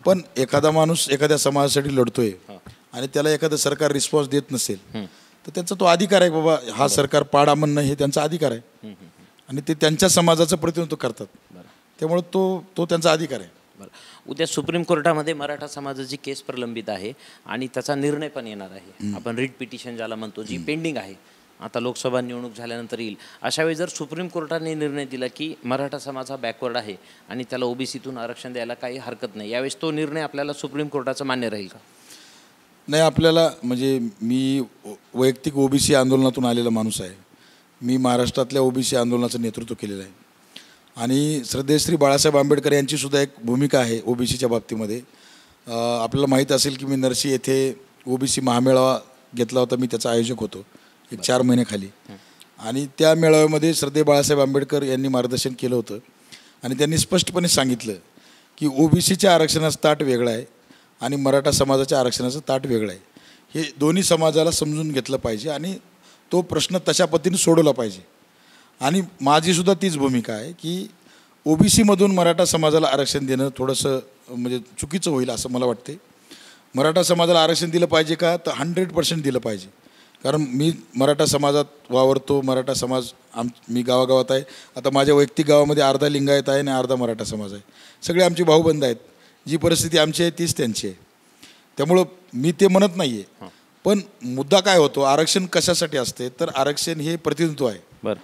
पण एखादा माणूस एखाद्या समाजासाठी लढतोय आणि त्याला एखादं सरकार रिस्पॉन्स देत नसेल तर त्यांचा तो अधिकार आहे, बाबा हा सरकार पाडा म्हणणं हे त्यांचा अधिकार आहे. आणि ते त्यांच्या समाजाचं प्रतिनिधित्व करतात. त्यामुळे तो त्यांचा अधिकार आहे. उद्या सुप्रीम कोर्टामध्ये मराठा समाजाची केस प्रलंबित आहे आणि त्याचा निर्णय पण येणार आहे. आपण रिट पिटिशन ज्याला म्हणतो, जी पेंडिंग आहे, आता लोकसभा निवडणूक झाल्यानंतर येईल. अशा वेळी जर सुप्रीम कोर्टाने निर्णय दिला की मराठा समाज हा बॅकवर्ड आहे आणि त्याला ओबीसीतून आरक्षण द्यायला काही हरकत नाही, यावेळेस तो निर्णय आपल्याला सुप्रीम कोर्टाचा मान्य राहील का? नाही, आपल्याला म्हणजे मी वैयक्तिक ओबीसी आंदोलनातून आलेला माणूस आहे. मी महाराष्ट्रातल्या ओबीसी आंदोलनाचं नेतृत्व केलेलं आहे. आणि श्रद्धेश्री बाळासाहेब आंबेडकर यांची सुद्धा एक भूमिका आहे ओबीसीच्या बाबतीमध्ये. आपल्याला माहीत असेल की मी नरसी येथे ओबीसी महामेळावा घेतला होता. मी त्याचा आयोजक होतो एक 4 महिन्याखाली. आणि त्या मेळाव्यामध्ये श्रद्धेव बाळासाहेब आंबेडकर यांनी मार्गदर्शन केलं होतं. आणि त्यांनी स्पष्टपणे सांगितलं की ओबीसीच्या आरक्षणाचं ताट वेगळं आहे आणि मराठा समाजाच्या आरक्षणाचं ताट वेगळं आहे. हे दोन्ही समाजाला समजून घेतलं पाहिजे आणि तो प्रश्न तशा पद्धतीने सोडवला पाहिजे. आणि माझीसुद्धा तीच भूमिका आहे की OBC-मधून मराठा समाजाला आरक्षण देणं थोडंसं म्हणजे चुकीचं होईल असं मला वाटते. मराठा समाजाला आरक्षण दिलं पाहिजे का, तर 100% दिलं पाहिजे. कारण मी मराठा समाजात वावरतो, मराठा समाज मी गावागावात आहे. आता माझ्या वैयक्तिक गावामध्ये अर्धा लिंगायत आहे आणि अर्धा मराठा समाज आहे. सगळे आमचे भाऊबंद आहेत. जी परिस्थिती आमची आहे तीच त्यांची आहे. त्यामुळं मी ते म्हणत नाही आहे. पण मुद्दा काय होतो, आरक्षण कशासाठी असते, तर आरक्षण हे प्रतिनिधित्व आहे. बरं.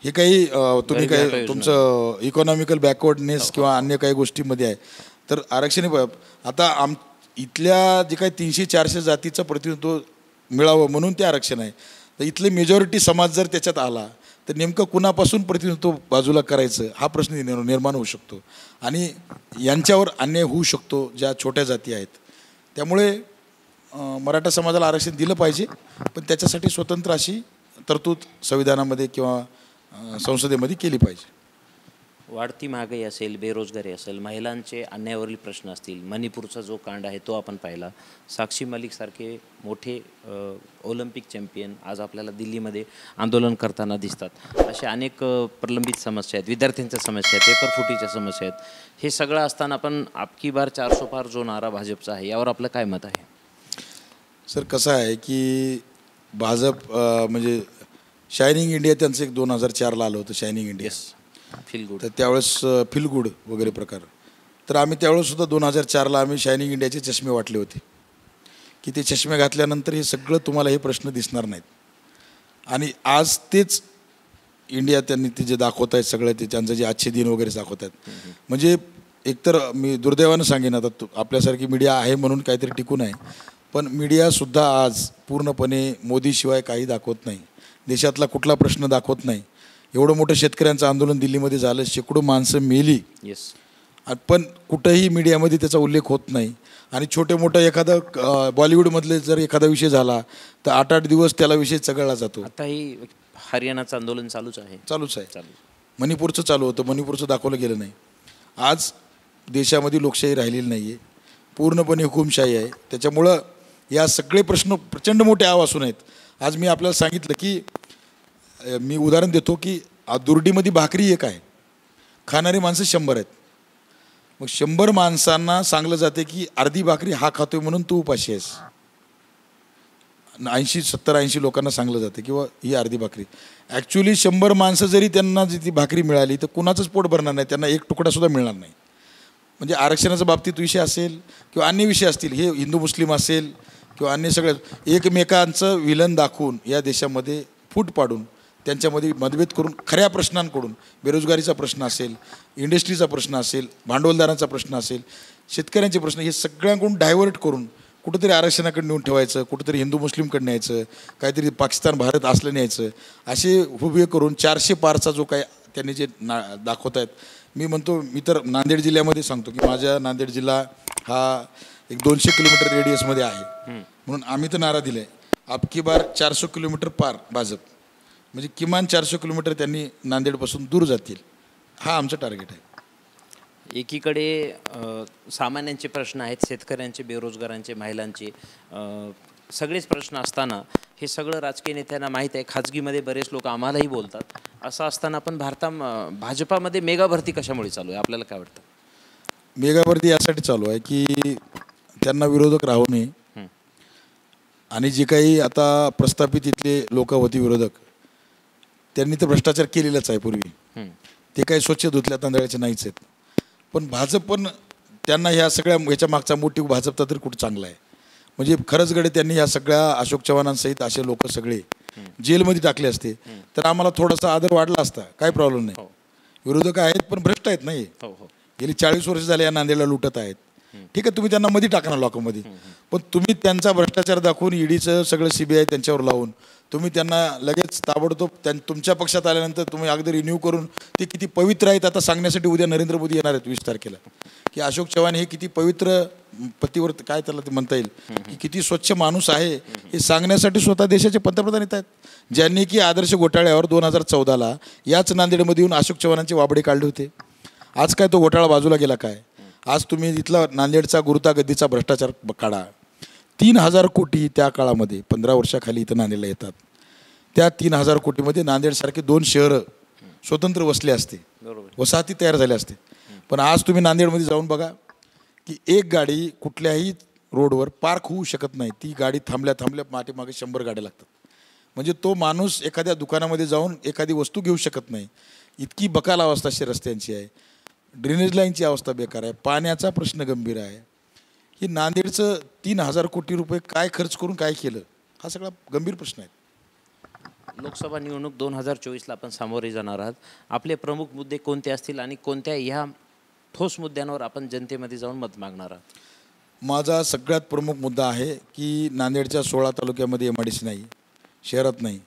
हे काही तुम्ही काही तुमचं इकॉनॉमिकल बॅकवर्डनेस किंवा अन्य काही गोष्टीमध्ये आहे तर आरक्षण आता इथल्या जे काही 300-400 जातीचं प्रतिनिधित्व मिळावं म्हणून ते आरक्षण आहे. तर इथले मेजॉरिटी समाज जर त्याच्यात आला तर नेमकं कुणापासून प्रतिनिधित्व बाजूला करायचं हा प्रश्न निर्माण होऊ शकतो आणि यांच्यावर अन्याय होऊ शकतो ज्या छोट्या जाती आहेत. त्यामुळे मराठा समाजाला आरक्षण दिलं पाहिजे, पण त्याच्यासाठी स्वतंत्र अशी तरतूद संविधानामध्ये किंवा संसदेमध्ये केली पाहिजे. वाढती महागाई असेल, बेरोजगारी असेल, महिलांचे अन्यायावरील प्रश्न असतील, मणिपूरचा जो कांड आहे तो आपण पाहिला. साक्षी मलिक सारखे मोठे ऑलिम्पिक चॅम्पियन आज आपल्याला दिल्लीमध्ये आंदोलन करताना दिसतात. अशा अनेक प्रलंबित समस्या आहेत, विद्यार्थ्यांच्या समस्या आहेत, पेपरफुटीच्या समस्या आहेत. हे सगळं असताना पण आपकी बार 400 पार जो नारा भाजपचा आहे यावर आपलं काय मत आहे? सर कसं आहे की भाजप म्हणजे शायनिंग इंडिया त्यांचं एक 2004ला आलं होतं, शायनिंग इंडिया. Feel good. तर त्यावेळेस फील गुड वगैरे प्रकार. तर आम्ही त्यावेळेससुद्धा 2004ला आम्ही शायनिंग इंडियाचे चष्मे वाटले होते की ते चष्मे घातल्यानंतर हे सगळं तुम्हाला हे प्रश्न दिसणार नाहीत. आणि आज तेच इंडिया त्यांनी ते जे दाखवत आहेत सगळं ते त्यांचं जे आजचे दिन वगैरे दाखवत आहेत. म्हणजे एकतर मी दुर्दैवानं सांगेन आता आपल्यासारखी मीडिया आहे म्हणून काहीतरी टिकून आहे, पण मीडियासुद्धा आज पूर्णपणे मोदीशिवाय काही दाखवत नाही, देशातला कुठला प्रश्न दाखवत नाही. एवढं मोठं शेतकऱ्यांचं आंदोलन दिल्लीमध्ये झालं, शेकडो माणसं मेली, पण कुठंही मीडियामध्ये त्याचा उल्लेख होत नाही. आणि छोटे मोठं एखादं बॉलिवूडमधले जर एखादा विषय झाला तर 8-8 दिवस त्याला विषय चघळला जातो. आताही हरियाणाचं आंदोलन चालूच आहे. मणिपूरचं चालू होतं, मणिपूरचं दाखवलं गेलं नाही. आज देशामध्ये लोकशाही राहिलेली नाही आहे, पूर्णपणे हुकुमशाही आहे. त्याच्यामुळं या सगळे प्रश्न प्रचंड मोठे आवासून आहेत. आज मी आपल्याला सांगितलं की मी उदाहरण देतो की दुर्डीमध्ये भाकरी एक आहे, खाणारी माणसं 100 आहेत. मग 100 माणसांना सांगलं जाते की अर्धी भाकरी हा खातोय म्हणून तू उपाशी आहेस. 70-80 लोकांना सांगलं जातं किंवा ही अर्धी भाकरी. ॲक्च्युली 100 माणसं जरी त्यांना जी ती भाकरी मिळाली तर कुणाचंच पोट भरणार नाही, त्यांना एक तुकडासुद्धा मिळणार नाही. म्हणजे आरक्षणाच्या बाबतीत विषय असेल किंवा अन्य विषय असतील, हे हिंदू मुस्लिम असेल किंवा अन्य सगळं एकमेकांचं विलन दाखवून या देशामध्ये फूट पाडून त्यांच्यामध्ये मतभेद करून खऱ्या प्रश्नांकडून बेरोजगारीचा प्रश्न असेल, इंडस्ट्रीचा प्रश्न असेल, भांडवलदारांचा प्रश्न असेल, शेतकऱ्यांचे प्रश्न, हे सगळ्यांकडून डायव्हर्ट करून कुठंतरी आरक्षणाकडे नेऊन ठेवायचं, कुठंतरी हिंदू मुस्लिमकडे न्यायचं, काहीतरी पाकिस्तान भारत असलं न्यायचं, असे उभे करून 400 पारचा जो काय त्यांनी जे दाखवत आहेत. मी म्हणतो, मी तर नांदेड जिल्ह्यामध्ये सांगतो की माझ्या नांदेड जिल्हा हा एक 200 किलोमीटर रेडियसमध्ये आहे, म्हणून आम्ही तर नारा दिला आहे आपकी बार 400 किलोमीटर पार भाजप. म्हणजे किमान 400 किलोमीटर त्यांनी नांदेडपासून दूर जातील, हा आमचं टार्गेट आहे. एकीकडे सामान्यांचे प्रश्न आहेत, शेतकऱ्यांचे, बेरोजगारांचे, महिलांचे, सगळेच प्रश्न असताना हे सगळं राजकीय नेत्यांना माहीत आहे. खाजगीमध्ये बरेच लोक आम्हालाही बोलतात. असं असताना पण भाजपामध्ये मेगा भरती कशामुळे चालू आहे, आपल्याला काय वाटतं? मेगा भरती यासाठी चालू आहे की त्यांना विरोधक राहू नये, आणि जे काही आता प्रस्थापित इथले लोक होते विरोधक, त्यांनी तर भ्रष्टाचार केलेलाच आहे पूर्वी, ते काही स्वच्छ धुतल्या तांदळाचे नाहीच आहेत. पण भाजप पण त्यांना ह्या सगळ्या ह्याच्या मागचा मोटिव्ह भाजपचा तरी कुठं चांगला आहे. म्हणजे खरंच गडे त्यांनी ह्या सगळ्या अशोक चव्हाणांसहित असे लोक सगळे जेलमध्ये टाकले असते तर आम्हाला थोडासा आदर वाढला असता, काही प्रॉब्लेम नाही. विरोधक आहेत पण भ्रष्ट आहेत नाही, गेली 40 वर्ष झाले या नांदेडला लुटत आहेत. ठीक आहे, तुम्ही त्यांना मध्ये टाकणार लॉकमध्ये, पण तुम्ही त्यांचा भ्रष्टाचार दाखवून ईडीचं सगळं CBI त्यांच्यावर लावून तुम्ही त्यांना लगेच ताबडतोब तुमच्या पक्षात आल्यानंतर तुम्ही अगदी रिन्यू करून ते किती पवित्र आहेत आता सांगण्यासाठी उद्या नरेंद्र मोदी येणार आहेत 20 तारखेला, की अशोक चव्हाण हे किती पवित्र पतिव्रत काय त्याला ते म्हणता येईल, की किती स्वच्छ माणूस आहे हे सांगण्यासाठी स्वतः देशाचे पंतप्रधान येत आहेत, ज्यांनी की आदर्श घोटाळ्यावर 2014ला याच नांदेडमध्ये येऊन अशोक चव्हाणांचे वाबडे काढले होते. आज काय तो घोटाळा बाजूला गेला काय? आज तुम्ही इथला नांदेडचा गुरुतागद्दीचा भ्रष्टाचार काढा. 3000 कोटी त्या काळामध्ये 15 वर्षाखाली इथं नांदेडला येतात. त्या 3000 कोटीमध्ये नांदेडसारखे 2 शहरं स्वतंत्र वसले असते, वसाहती तयार झाल्या असते. पण आज तुम्ही नांदेडमध्ये जाऊन बघा की एक गाडी कुठल्याही रोडवर पार्क होऊ शकत नाही. ती गाडी थांबल्या थांबल्या पाठीमागे 100 गाड्या लागतात. म्हणजे तो माणूस एखाद्या दुकानामध्ये जाऊन एखादी वस्तू घेऊ शकत नाही. इतकी बकाल अवस्था अशी रस्त्यांची आहे. ड्रेनेज लाईनची अवस्था बेकार आहे. पाण्याचा प्रश्न गंभीर आहे. ही नांदेडचं 3,000 कोटी रुपये काय खर्च करून काय केलं, हा सगळा गंभीर प्रश्न आहे. लोकसभा निवडणूक 2024ला आपण सामोरे जाणार आहात. आपले प्रमुख मुद्दे कोणते असतील आणि कोणत्या ह्या ठोस मुद्द्यांवर आपण जनतेमध्ये जाऊन मत मागणार आहात? माझा सगळ्यात प्रमुख मुद्दा आहे की नांदेडच्या 16 तालुक्यामध्ये MIDC नाही, शहरात नाही.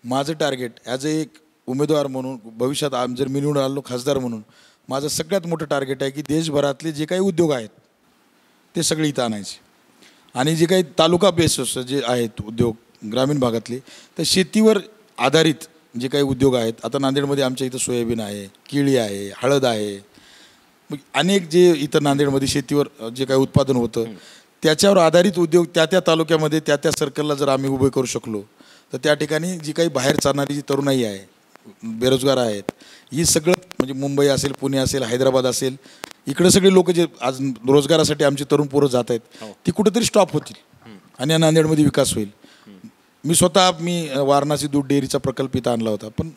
माझं टार्गेट ॲज एक उमेदवार म्हणून भविष्यात जर मी निवडून आलो खासदार म्हणून, माझं सगळ्यात मोठं टार्गेट आहे की देशभरातले जे काही उद्योग आहेत ते सगळे इथं आणायचे. आणि जे काही तालुका बेस जे आहेत उद्योग ग्रामीण भागातले, तर शेतीवर आधारित जे काही उद्योग आहेत. आता नांदेडमध्ये आमच्या इथं सोयाबीन आहे, केळी आहे, हळद आहे, अनेक जे इथं नांदेडमध्ये शेतीवर जे काही उत्पादन होतं त्याच्यावर आधारित उद्योग त्या त्या तालुक्यामध्ये त्या त्या सर्कलला जर आम्ही उभे करू शकलो, तर त्या ठिकाणी जी काही बाहेर चालणारी जी तरुणाई आहे, बेरोजगार आहेत, ही सगळं म्हणजे मुंबई असेल, पुणे असेल, हैदराबाद असेल, इकडे सगळे लोक जे आज रोजगारासाठी आमची तरुण पोरं जात आहेत ती कुठेतरी स्टॉप होतील आणि या नांदेडमध्ये विकास होईल. मी वारणासी दूध डेअरीचा प्रकल्प इथं आणला होता, पण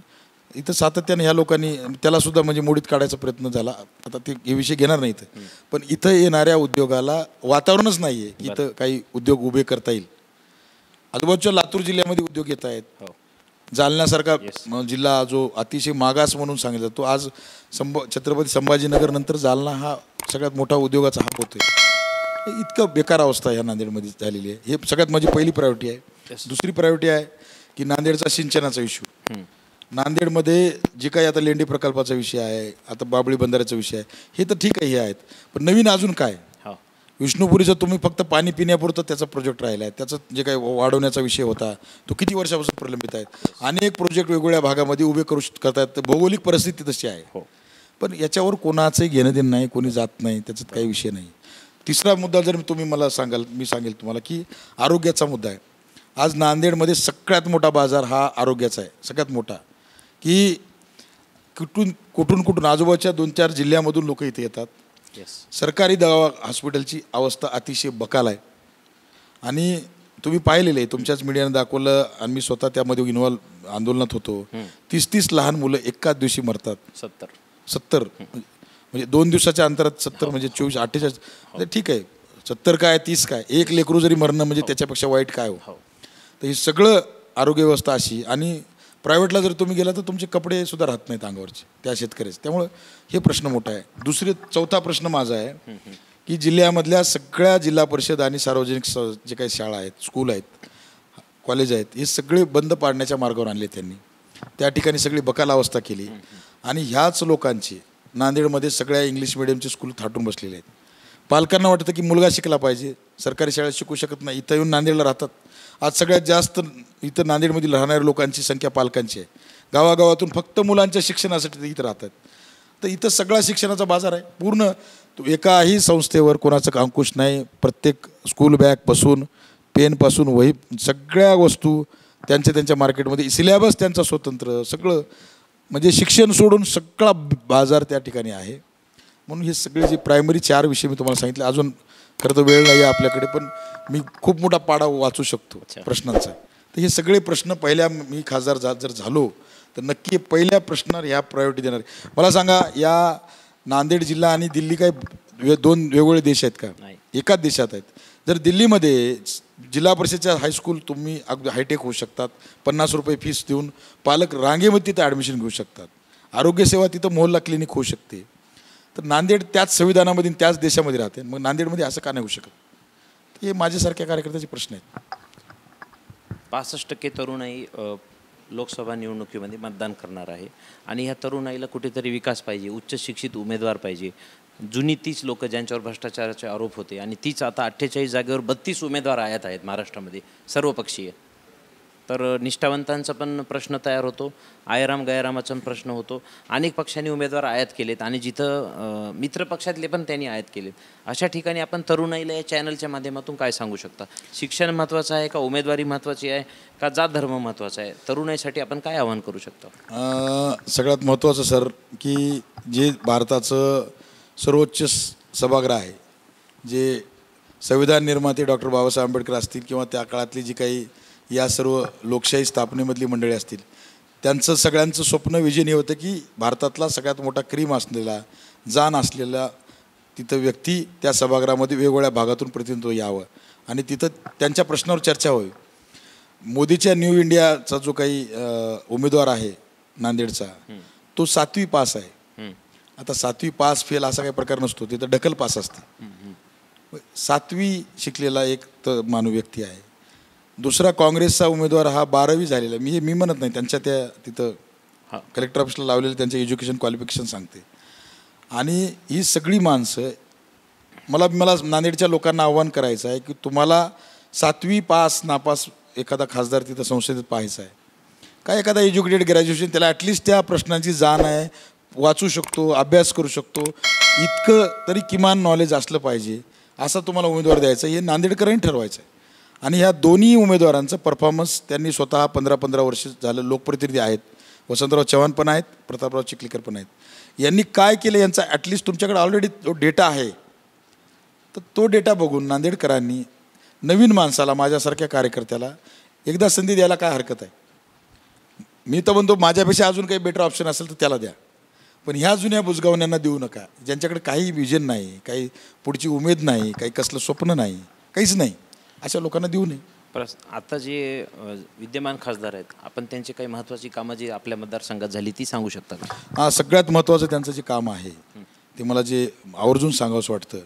इथं सातत्याने ह्या लोकांनी त्यालासुद्धा म्हणजे मोडीत काढायचा प्रयत्न झाला. आता ते हे विषय घेणार नाही इथं, पण इथं येणाऱ्या उद्योगाला वातावरणच नाही आहे की इथं काही उद्योग उभे करता येईल. आजूबाजूच्या लातूर जिल्ह्यामध्ये उद्योग येत आहेत. जालन्यासारखा जिल्हा जो अतिशय मागास म्हणून सांगितला तो आज छत्रपती संभाजीनगर नंतर जालना हा सगळ्यात मोठा उद्योगाचा हब होतोय. इतकं बेकार अवस्था ह्या नांदेडमध्ये झालेली आहे. हे सगळ्यात माझी पहिली प्रायोरिटी आहे. दुसरी प्रायोरिटी आहे की नांदेडचा सिंचनाचा इश्यू. नांदेडमध्ये जे काही आता लेंडी प्रकल्पाचा विषय आहे, आता बाबळी बंधाऱ्याचा विषय आहे, हे तर ठीक आहे, हे आहेत, पण नवीन अजून काय? विष्णुपुरीचं तुम्ही फक्त पाणी पिण्यापुरतं त्याचा प्रोजेक्ट राहिला आहे. त्याचं जे काही वाढवण्याचा विषय होता तो किती वर्षापासून प्रलंबित आहे. अनेक प्रोजेक्ट वेगवेगळ्या भागामध्ये उभे करतात. भौगोलिक परिस्थिती तशी आहे, पण याच्यावर कोणाचंही घेणं देणं नाही, कोणी जात नाही, त्याच्यात काही विषय नाही. तिसरा मुद्दा जर तुम्ही मला मी सांगेल तुम्हाला की आरोग्याचा मुद्दा आहे. आज नांदेडमध्ये सगळ्यात मोठा बाजार हा आरोग्याचा आहे, सगळ्यात मोठा. की कुठून आजूबाजूच्या 2-4 जिल्ह्यामधून लोक इथे येतात. सरकारी हॉस्पिटलची अवस्था अतिशय बकाल आहे. आणि तुम्ही पाहिलेलं आहे, तुमच्याच मीडियाने दाखवलं आणि मी स्वतः त्यामध्ये इन्व्हॉल्व आंदोलनात होतो. 30-30 लहान मुलं एकाच दिवशी मरतात. 70 म्हणजे 2 दिवसाच्या अंतरात 70 म्हणजे 24-48 म्हणजे ठीक आहे, 70 काय 30 काय, एक लेकरू जरी मरणं म्हणजे त्याच्यापेक्षा वाईट काय हो. तर हे सगळं आरोग्य व्यवस्था अशी. आणि प्रायव्हेटला जर तुम्ही गेला तर तुमचे कपडे सुद्धा राहत नाहीत अंगावरचे त्या शेतकऱ्याचे. त्यामुळं हे प्रश्न मोठा आहे. चौथा प्रश्न माझा आहे की जिल्ह्यामधल्या सगळ्या जिल्हा परिषद आणि सार्वजनिक जे काही शाळा आहेत, स्कूल आहेत, कॉलेज आहेत, हे सगळे बंद पाडण्याच्या मार्गावर आणले त्यांनी. त्या ठिकाणी सगळी बकाल अवस्था केली. आणि ह्याच लोकांची नांदेडमध्ये सगळ्या इंग्लिश मिडियमचे स्कूल थाटून बसलेले आहेत. पालकांना वाटतं की मुलगा शिकला पाहिजे, सरकारी शाळेत शिकू शकत नाही, इथं येऊन नांदेडला राहतात. आज सगळ्यात जास्त इथं नांदेडमधील राहणाऱ्या लोकांची संख्या पालकांची आहे. गावागावातून फक्त मुलांच्या शिक्षणासाठी इथं राहतात. तर इथं सगळा शिक्षणाचा बाजार आहे पूर्ण. एकाही संस्थेवर कोणाचं अंकुश नाही. प्रत्येक स्कूल बॅगपासून पेनपासून वही सगळ्या वस्तू त्यांच्या मार्केटमध्ये, सिलेबस त्यांचा स्वतंत्र, सगळं म्हणजे शिक्षण सोडून सगळा बाजार त्या ठिकाणी आहे. म्हणून हे सगळे जे प्रायमरी 4 विषय मी तुम्हाला सांगितले, अजून खरं तर वेळ नाही आहे आपल्याकडे, पण मी खूप मोठा पाडा वाचू शकतो प्रश्नांचा. तर हे सगळे प्रश्न मी खासदार जर झालो तर नक्की पहिल्या प्रश्नावर ह्या प्रायोरिटी देणार. मला सांगा, या नांदेड जिल्हा आणि दिल्ली काय 2 वेगवेगळे देश आहेत का? एकाच देशात आहेत. जर दिल्लीमध्ये जिल्हा परिषदेच्या हायस्कूल तुम्ही अगदी हायटेक होऊ शकतात, 50 रुपये फीस देऊन पालक रांगेमध्ये तिथं ॲडमिशन घेऊ शकतात, आरोग्यसेवा तिथं मोहल्ला क्लिनिक होऊ शकते. तर नांदेड त्याच संविधानामध्ये त्याच देशामध्ये राहते, मग नांदेडमध्ये असं का नाही होऊ शकत? हे माझ्यासारख्या कार्यकर्त्याचे प्रश्न आहेत. 65% तरुणाई लोकसभा निवडणुकीमध्ये मतदान करणार आहे आणि ह्या तरुणाईला कुठेतरी विकास पाहिजे, उच्च शिक्षित उमेदवार पाहिजे. जुनी तीच लोक ज्यांच्यावर भ्रष्टाचाराचे आरोप होते आणि तीच आता 48 जागेवर 32 उमेदवार आयात आहेत महाराष्ट्रामध्ये सर्वपक्षीय. तर निष्ठावंतांचा पण प्रश्न तयार होतो, आयराम गैरामाचा पण प्रश्न होतो. अनेक पक्षांनी उमेदवार आयात केलेत आणि जिथं मित्र पक्षातले पण त्यांनी आयात केलेत. अशा ठिकाणी आपण तरुणाईला या चॅनलच्या माध्यमातून काय सांगू शकता? शिक्षण महत्त्वाचं आहे का, उमेदवारी महत्त्वाची आहे का, जात धर्म महत्त्वाचा आहे? तरुणाईसाठी आपण काय आवाहन करू शकतो? सगळ्यात महत्त्वाचं सर की जे भारताचं सर्वोच्च सभागृह आहे, जे संविधान निर्माते डॉक्टर बाबासाहेब आंबेडकर असतील किंवा त्या काळातली जी काही या सर्व लोकशाही स्थापनेमधली मंडळी असतील, त्यांचं सगळ्यांचं स्वप्न विजन हे होतं की भारतातला सगळ्यात मोठा क्रीम असलेला, जाण असलेला तिथं व्यक्ती त्या सभागृहामध्ये वेगवेगळ्या भागातून प्रतिनिधित्व यावं आणि तिथं त्यांच्या प्रश्नावर चर्चा व्हावी. मोदीच्या न्यू इंडियाचा जो काही उमेदवार आहे नांदेडचा, तो 7वी पास आहे. आता 7वी पास फेल असा काही प्रकार नसतो, तिथं ढकल पास असते. 7वी शिकलेला एक तर मानव व्यक्ती आहे. दुसरा काँग्रेसचा उमेदवार हा 12वी झालेला. मी म्हणत नाही, त्यांच्या त्या तिथं कलेक्टर ऑफिसला लावलेलं त्यांचं एज्युकेशन क्वालिफिकेशन सांगते. आणि ही सगळी माणसं मला नांदेडच्या लोकांना आव्हान करायचं आहे की तुम्हाला 7वी पास नापास एखादा खासदार तिथं संसदेत पाहायचा आहे काय, एखादा एज्युकेटेड ग्रॅज्युएशन, त्याला ॲटलिस्ट त्या प्रश्नांची जाण आहे, वाचू शकतो, अभ्यास करू शकतो, इतकं तरी किमान नॉलेज असलं पाहिजे, असा तुम्हाला उमेदवार द्यायचा, हे नांदेडकरांनी ठरवायचं आहे. आणि ह्या दोन्ही उमेदवारांचं परफॉर्मन्स त्यांनी स्वतः 15 वर्ष झालं लोकप्रतिनिधी आहेत. वसंतराव चव्हाण पण आहेत, प्रतापराव चिखलीकर पण आहेत. यांनी काय केलं यांचा ॲटलिस्ट तुमच्याकडे ऑलरेडी जो डेटा आहे, तर तो डेटा बघून नांदेडकरांनी नवीन माणसाला, माझ्यासारख्या कार्यकर्त्याला एकदा संधी द्यायला काय हरकत आहे. मी तर म्हणतो माझ्यापेक्षा अजून काही बेटर ऑप्शन असेल तर त्याला द्या, पण ह्या जुन्या बुजगावण्यांना देऊ नका, ज्यांच्याकडे काही विजन नाही, काही पुढची उमेद नाही, काही कसलं स्वप्न नाही, काहीच नाही, अशा लोकांना देऊ नये. आता जे विद्यमान खासदार आहेत, आपण त्यांची काही महत्त्वाची कामं जी आपल्या मतदारसंघात झाली ती सांगू शकता का? हां, सगळ्यात महत्त्वाचं त्यांचं जे काम आहे ते मला जे आवर्जून सांगावंसं वाटतं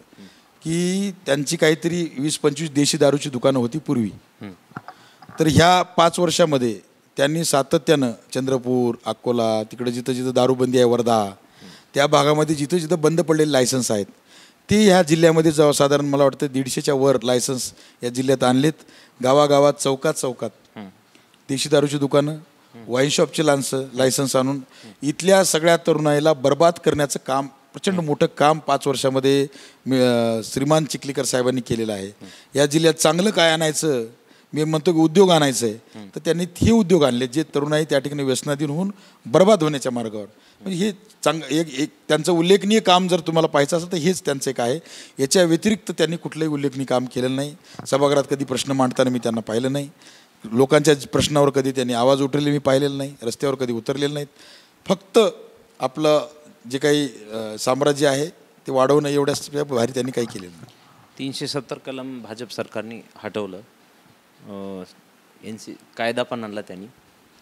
की त्यांची काहीतरी 20-25 देशी दारूची दुकानं होती पूर्वी. तर ह्या 5 वर्षामध्ये त्यांनी सातत्यानं चंद्रपूर, अकोला, तिकडे जिथं जिथं दारूबंदी आहे, वर्धा, त्या भागामध्ये जिथं जिथं बंद पडलेले लायसन्स आहेत ते ह्या जिल्ह्यामध्ये जाऊ साधारण मला वाटतं 150च्या वर लायसन्स या जिल्ह्यात आणलेत. गावागावात, चौकात देशी दारूची दुकानं, वाईन शॉपची लायसन्स आणून इथल्या सगळ्या तरुणाईला बर्बाद करण्याचं काम, प्रचंड मोठं काम 5 वर्षामध्ये श्रीमान चिखलीकर साहेबांनी केलेलं आहे. या जिल्ह्यात चांगलं काय आणायचं, मी म्हणतो की उद्योग आणायचं आहे, तर त्यांनी हे उद्योग आणले जे तरुणाई त्या ठिकाणी व्यसनाधीन होऊन बर्बाद होण्याच्या मार्गावर. म्हणजे हे एक त्यांचं उल्लेखनीय काम जर तुम्हाला पाहायचं असेल तर हेच त्यांचं एक आहे. याच्या व्यतिरिक्त त्यांनी कुठलंही उल्लेखनीय काम केलेलं नाही. सभागृहात कधी प्रश्न मांडताना मी त्यांना पाहिलं नाही, लोकांच्या प्रश्नावर कधी त्यांनी आवाज उठवलेले मी पाहिलेलं नाही, रस्त्यावर कधी उतरलेले नाहीत. फक्त आपलं जे काही साम्राज्य आहे ते वाढवणं एवढ्याच भारी त्यांनी काही केलेलं नाही. 370 कलम भाजप सरकारने हटवलं, कायदा पण आणला त्यांनी.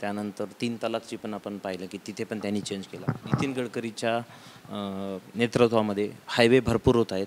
त्यानंतर 3 तलाकची पण आपण पाहिलं की तिथे पण त्यांनी चेंज केला. नितीन गडकरीच्या नेतृत्वामध्ये हायवे भरपूर होत आहेत.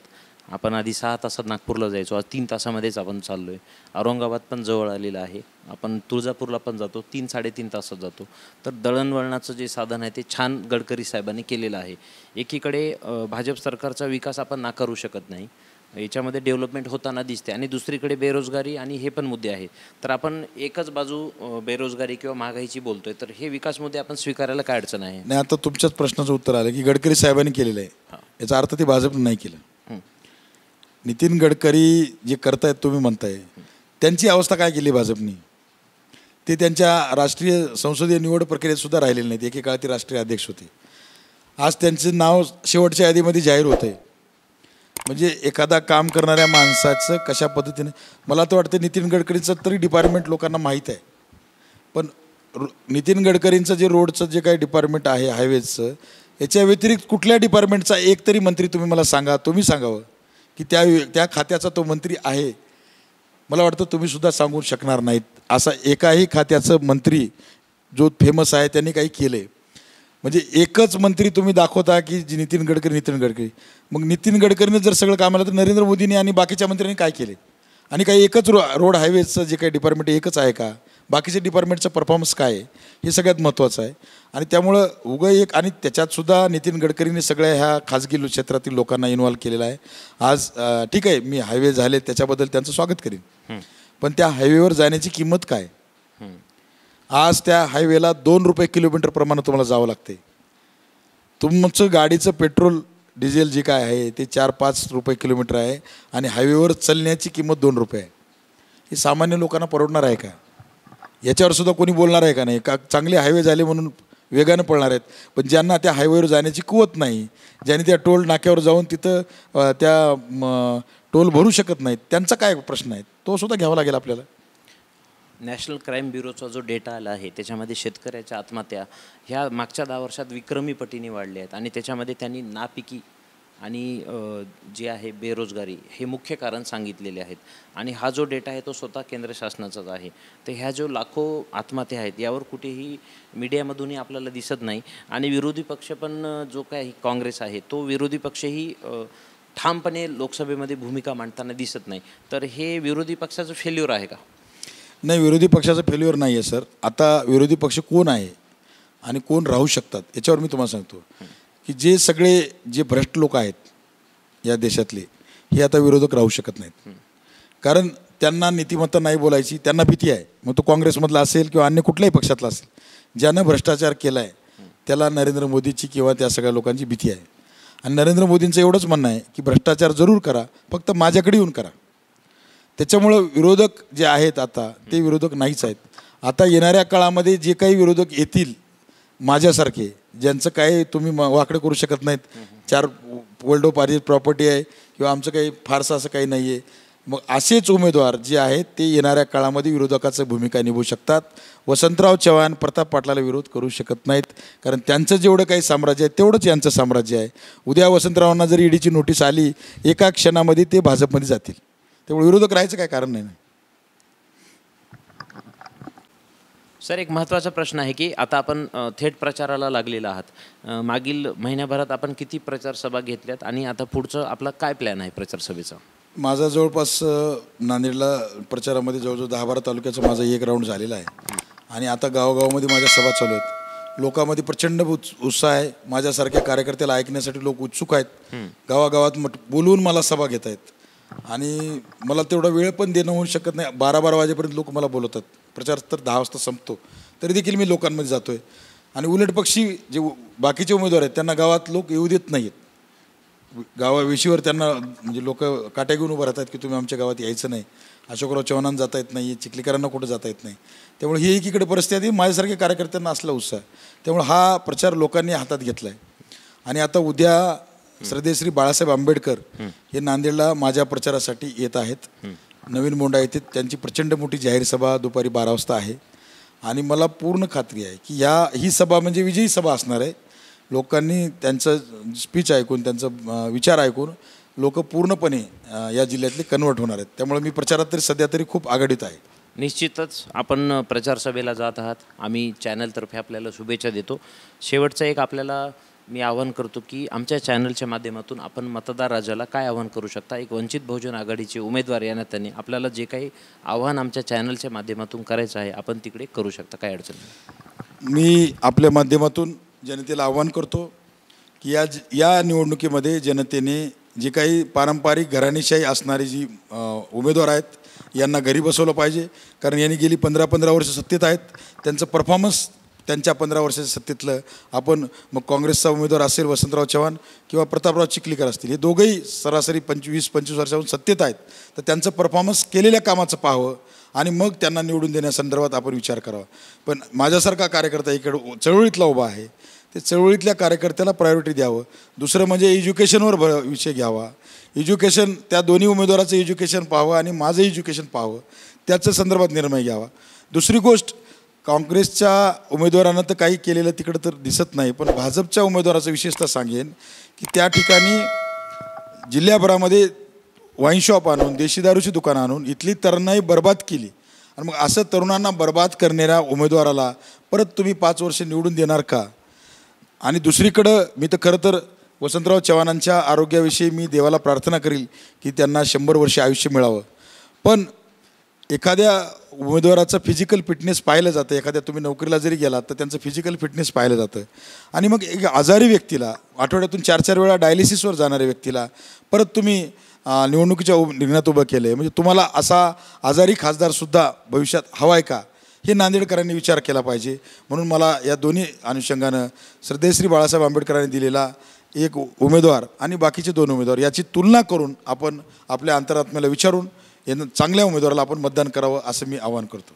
आपण आधी 6 तासात नागपूरला जायचो, आज 3 तासामध्येच आपण चाललो आहे. औरंगाबाद पण जवळ आलेलं आहे, आपण तुळजापूरला पण जातो, 3-3.5 तासात जातो. तर दळणवळणाचं जे साधन आहे ते छान गडकरी साहेबांनी केलेलं आहे. एकीकडे भाजप सरकारचा विकास आपण नाकारू शकत नाही, याच्यामध्ये डेव्हलपमेंट होताना दिसते, आणि दुसरीकडे बेरोजगारी आणि हे पण मुद्दे आहेत. तर आपण एकच बाजू बेरोजगारी किंवा महागाईची बोलतोय, तर हे विकास मुद्दे आपण स्वीकारायला काय अडचण आहे? नाही, आता तुमच्याच प्रश्नाचं उत्तर आलं की गडकरी साहेबांनी केलेलं आहे, याचा अर्थ ते भाजपने नाही केलं. नितीन गडकरी जे करतायत तुम्ही म्हणताय, त्यांची अवस्था काय केली भाजपनी? ते त्यांच्या राष्ट्रीय संसदीय निवड प्रक्रियेत सुद्धा राहिलेले नाहीत. एकेकाळी ते राष्ट्रीय अध्यक्ष होते, आज त्यांचं नाव शेवटच्या यादीमध्ये जाहीर होतं आहे. म्हणजे एखादा काम करणाऱ्या माणसाचं कशा पद्धतीने, मला तर वाटतं नितीन गडकरींचं तरी डिपार्टमेंट लोकांना माहीत आहे, पण नितीन गडकरींचं जे रोडचं जे काही डिपार्टमेंट आहे हायवेजचं, याच्या व्यतिरिक्त कुठल्या डिपार्टमेंटचा एक तरी मंत्री तुम्ही मला सांगा, तुम्ही सांगावं की त्या खात्याचा तो मंत्री आहे. मला वाटतं तुम्ही सुद्धा सांगू शकणार नाहीत असा एकाही खात्याचं मंत्री जो फेमस आहे त्यांनी काही केलं आहे. म्हणजे एकच मंत्री तुम्ही दाखवता की जी नितीन गडकरी. मग नितीन गडकरीने जर सगळं काम आलं तर नरेंद्र मोदींनी आणि बाकीच्या मंत्र्यांनी काय केले? आणि काही एकच रोड हायवेजचं जे काही डिपार्टमेंट एकच आहे का? बाकीचे डिपार्टमेंटचा परफॉर्मन्स काय आहे हे सगळ्यात महत्त्वाचं आहे. आणि त्यामुळं एक, आणि त्याच्यातसुद्धा नितीन गडकरींनी सगळ्या ह्या खाजगी क्षेत्रातील लोकांना इन्व्हॉल्व केलेला आहे. आज ठीक आहे, मी हायवे झाले त्याच्याबद्दल त्यांचं स्वागत करीन, पण त्या हायवेवर जाण्याची किंमत काय? आज त्या हायवेला 2 रुपये किलोमीटर प्रमाणे तुम्हाला जावं लागते. तुमचं गाडीचं पेट्रोल डिझेल जे काय आहे ते 4-5 रुपये किलोमीटर आहे, आणि हायवेवर चालण्याची किंमत 2 रुपये आहे. हे सामान्य लोकांना परवडणार आहे का? याच्यावर सुद्धा कोणी बोलणार आहे का? नाही का चांगले हायवे झाले म्हणून वेगानं पळणार आहेत. पण ज्यांना त्या हायवेवर जाण्याची कुवत नाही, ज्यांनी त्या टोल नाक्यावर जाऊन तिथं टोल भरू शकत नाहीत, त्यांचा काय प्रश्न आहे तो सुद्धा घ्यावा लागेल आपल्याला. नॅशनल क्राईम ब्युरोचा जो डेटा आला आहे त्याच्यामध्ये शेतकऱ्याच्या आत्महत्या ह्या मागच्या 10 वर्षात विक्रमी पटीने वाढल्या आहेत आणि त्याच्यामध्ये त्यांनी नापिकी आणि जे आहे बेरोजगारी हे मुख्य कारण सांगितलेले आहेत. आणि हा जो डेटा आहे तो स्वतः केंद्र शासनाचाच आहे. तर ह्या जो लाखो आत्महत्या आहेत यावर कुठेही मीडियामधूनही आपल्याला दिसत नाही. आणि विरोधी पक्ष पण जो काही काँग्रेस आहे तो विरोधी पक्षही ठामपणे लोकसभेमध्ये भूमिका मांडताना दिसत नाही. तर हे विरोधी पक्षाचं फेल्युअर आहे का? नाही, विरोधी पक्षाचं फेल्युअर नाही आहे सर. आता विरोधी पक्ष कोण आहे आणि कोण राहू शकतात याच्यावर मी तुम्हाला सांगतो की जे भ्रष्ट लोक आहेत या देशातले हे आता विरोधक राहू शकत नाहीत. कारण त्यांना नीतिमत्ता नाही बोलायची, त्यांना भीती आहे. मग तो काँग्रेसमधला असेल किंवा अन्य कुठल्याही पक्षातला असेल, ज्यानं भ्रष्टाचार केला आहे त्याला नरेंद्र मोदीची किंवा त्या सगळ्या लोकांची भीती आहे. आणि नरेंद्र मोदींचं एवढंच म्हणणं आहे की भ्रष्टाचार जरूर करा, फक्त माझ्याकडे येऊन करा. त्याच्यामुळं विरोधक जे आहेत आता ते विरोधक नाहीच आहेत. आता येणाऱ्या काळामध्ये जे काही विरोधक येतील माझ्यासारखे, ज्यांचं काही तुम्ही वाकडं करू शकत नाहीत, 4 वडिलोपार्जित प्रॉपर्टी आहे किंवा आमचं काही फारसं असं काही नाही आहे, मग असेच उमेदवार जे आहेत ते येणाऱ्या काळामध्ये विरोधकाचं भूमिका निभवू शकतात. वसंतराव चव्हाण प्रताप पाटलाला विरोध करू शकत नाहीत, कारण त्यांचं जेवढं काही साम्राज्य आहे तेवढंच यांचं साम्राज्य आहे. उद्या वसंतरावांना जर ईडीची नोटीस आली एका क्षणामध्ये ते भाजपमध्ये जातील. त्यामुळे विरोधक राहायचं काय कारण नाही. सर, एक महत्त्वाचा प्रश्न आहे की आता आपण थेट प्रचाराला लागलेला आहात. मागील महिन्याभरात आपण किती प्रचार सभा घेतल्यात आणि आता पुढचं आपला काय प्लॅन आहे प्रचार सभेचा? माझा जवळपास नांदेडला प्रचारामध्ये जवळजवळ 10-12 तालुक्याचा माझा एक राऊंड झालेला आहे आणि आता गावोगावामध्ये माझ्या सभा चालू आहेत. लोकांमध्ये प्रचंड उत्साह आहे. माझ्यासारख्या कार्यकर्त्याला ऐकण्यासाठी लोक उत्सुक आहेत. गावागावात बोलवून मला सभा घेत आहेत आणि मला तेवढा वेळ पण देणं होऊ शकत नाही. 12-12 वाजेपर्यंत लोक मला बोलवतात. प्रचार तर 10 वाजता संपतो, तरी देखील मी लोकांमध्ये जातो आहे. आणि उलट पक्षी जे बाकीचे उमेदवार आहेत त्यांना गावात लोक येऊ देत नाहीत. गावाविषयीवर त्यांना म्हणजे लोक काट्या घेऊन उभं राहतात की तुम्ही आमच्या गावात यायचं नाही, अशोकराव चव्हाणांना जाता येत नाही, चिखलीकरांना कुठं जाता येत नाही. त्यामुळे ही एकीकडे परिस्थिती आहे. माझ्यासारख्या कार्यकर्त्यांना असला उत्साह, त्यामुळे हा प्रचार लोकांनी हातात घेतला आहे. आणि आता उद्या श्रद्धेश्री बाळासाहेब आंबेडकर हे नांदेडला माझ्या प्रचारासाठी येत आहेत. नवीन मोंढा येथे त्यांची प्रचंड मोठी जाहीर सभा दुपारी 12 वाजता आहे. आणि मला पूर्ण खात्री आहे की ही सभा म्हणजे विजयी सभा असणार आहे. लोकांनी त्यांचं स्पीच ऐकून, त्यांचं विचार ऐकून लोक पूर्णपणे या जिल्ह्यातले कन्वर्ट होणार आहेत. त्यामुळे मी प्रचारात तरी सध्या तरी खूप आघाडीत आहे. निश्चितच आपण प्रचार सभेला जात आहात. आम्ही चॅनलतर्फे आपल्याला शुभेच्छा देतो. शेवटचं एक आपल्याला मी आवाहन करतो की आमच्या चॅनलच्या माध्यमातून आपण मतदार राजाला काय आवाहन करू शकता? एक वंचित बहुजन आघाडीचे उमेदवार या नात्याने आपल्याला जे काही आव्हान आमच्या चॅनलच्या माध्यमातून करायचं आहे आपण तिकडे करू शकता. काय अडचण नाही. मी आपल्या माध्यमातून जनतेला आवाहन करतो की या निवडणुकीमध्ये जनतेने जे काही पारंपरिक घराणेशाही असणारी जी उमेदवार आहेत यांना घरी बसवलं पाहिजे. कारण यांनी गेली 15-15 वर्ष सत्तेत आहेत. त्यांचं परफॉर्मन्स त्यांच्या 15 वर्षाच्या सत्तेतलं आपण मग काँग्रेसचा उमेदवार असेल वसंतराव चव्हाण किंवा प्रतापराव चिखलीकर असतील, हे दोघंही सरासरी 25-25 वर्षाहून सत्तेत आहेत. तर त्यांचं परफॉर्मन्स केलेल्या कामाचं पाहावं आणि मग त्यांना निवडून देण्यासंदर्भात आपण विचार करावा. पण माझ्यासारखा कार्यकर्ता इकडं चळवळीतला उभा आहे, ते चळवळीतल्या कार्यकर्त्याला प्रायोरिटी द्यावं. दुसरं म्हणजे एज्युकेशनवर विषय घ्यावा. एज्युकेशन, त्या दोन्ही उमेदवाराचं एज्युकेशन पाहावं आणि माझं एज्युकेशन पाहावं, त्याच्या संदर्भात निर्णय घ्यावा. दुसरी गोष्ट, काँग्रेसच्या उमेदवारानं तर काही केलेलं तिकडं तर दिसत नाही, पण भाजपच्या उमेदवाराचं विशेषतः सांगेन की त्या ठिकाणी जिल्ह्याभरामध्ये वाईन शॉप आणून, देशी दारूची दुकानं आणून इथली तरुणाई बर्बाद केली. आणि मग असं तरुणांना बर्बाद करणाऱ्या उमेदवाराला परत तुम्ही 5 वर्ष निवडून देणार का? आणि दुसरीकडं मी तर खरं तर वसंतराव चव्हाणांच्या आरोग्याविषयी मी देवाला प्रार्थना करील की त्यांना 100 वर्ष आयुष्य मिळावं. पण एखाद्या उमेदवाराचं फिजिकल फिटनेस पाहिलं जातं. एखाद्या तुम्ही नोकरीला जरी गेलात तर त्यांचं फिजिकल फिटनेस पाहिलं जातं. आणि मग एक आजारी व्यक्तीला, आठवड्यातून 4-4 वेळा डायलिसिसवर जाणाऱ्या व्यक्तीला परत तुम्ही निवडणुकीच्या रिंगणात उभं केलं आहे. म्हणजे तुम्हाला असा आजारी खासदारसुद्धा भविष्यात हवा आहे का? हे नांदेडकरांनी विचार केला पाहिजे. म्हणून मला या दोन्ही अनुषंगानं श्रद्धेश्री बाळासाहेब आंबेडकरांनी दिलेला एक उमेदवार आणि बाकीचे 2 उमेदवार याची तुलना करून आपण आपल्या अंतरात्म्याला विचारून यांना चांगल्या उमेदवाराला आपण मतदान करावं असं मी आवाहन करतो.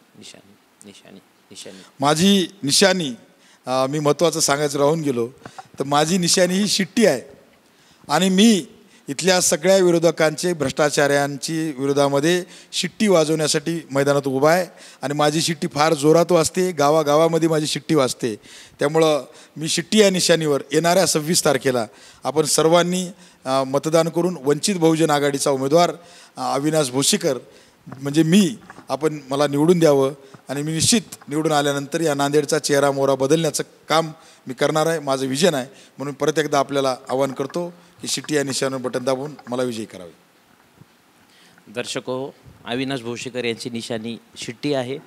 निशाणी माझी निशाणी मी महत्त्वाचं सांगायचं राहून गेलो तर माझी निशाणी ही शिट्टी आहे आणि मी इथल्या सगळ्या विरोधकांचे भ्रष्टाचाऱ्यांची विरोधामध्ये शिट्टी वाजवण्यासाठी मैदानात उभा आहे आणि माझी शिट्टी फार जोरात वाजते, गावागावामध्ये माझी शिट्टी वाजते. त्यामुळं मी शिट्टी या निशाणीवर येणाऱ्या 26 तारखेला आपण सर्वांनी मतदान करून वंचित बहुजन आघाडीचा उमेदवार अविनाश भोसीकर म्हणजे आपण मला निवडून द्यावं आणि मी निश्चित निवडून आल्यानंतर या नांदेडचा चेहरा मोहरा बदलण्याचं काम मी करणार आहे. माझं विजन आहे. म्हणून परत एकदा आपल्याला आवाहन करतो की शिट्टी या निशाणीवर बटन दाबून मला विजयी करावे. दर्शको, अविनाश भोसीकर यांची निशाणी शिट्टी आहे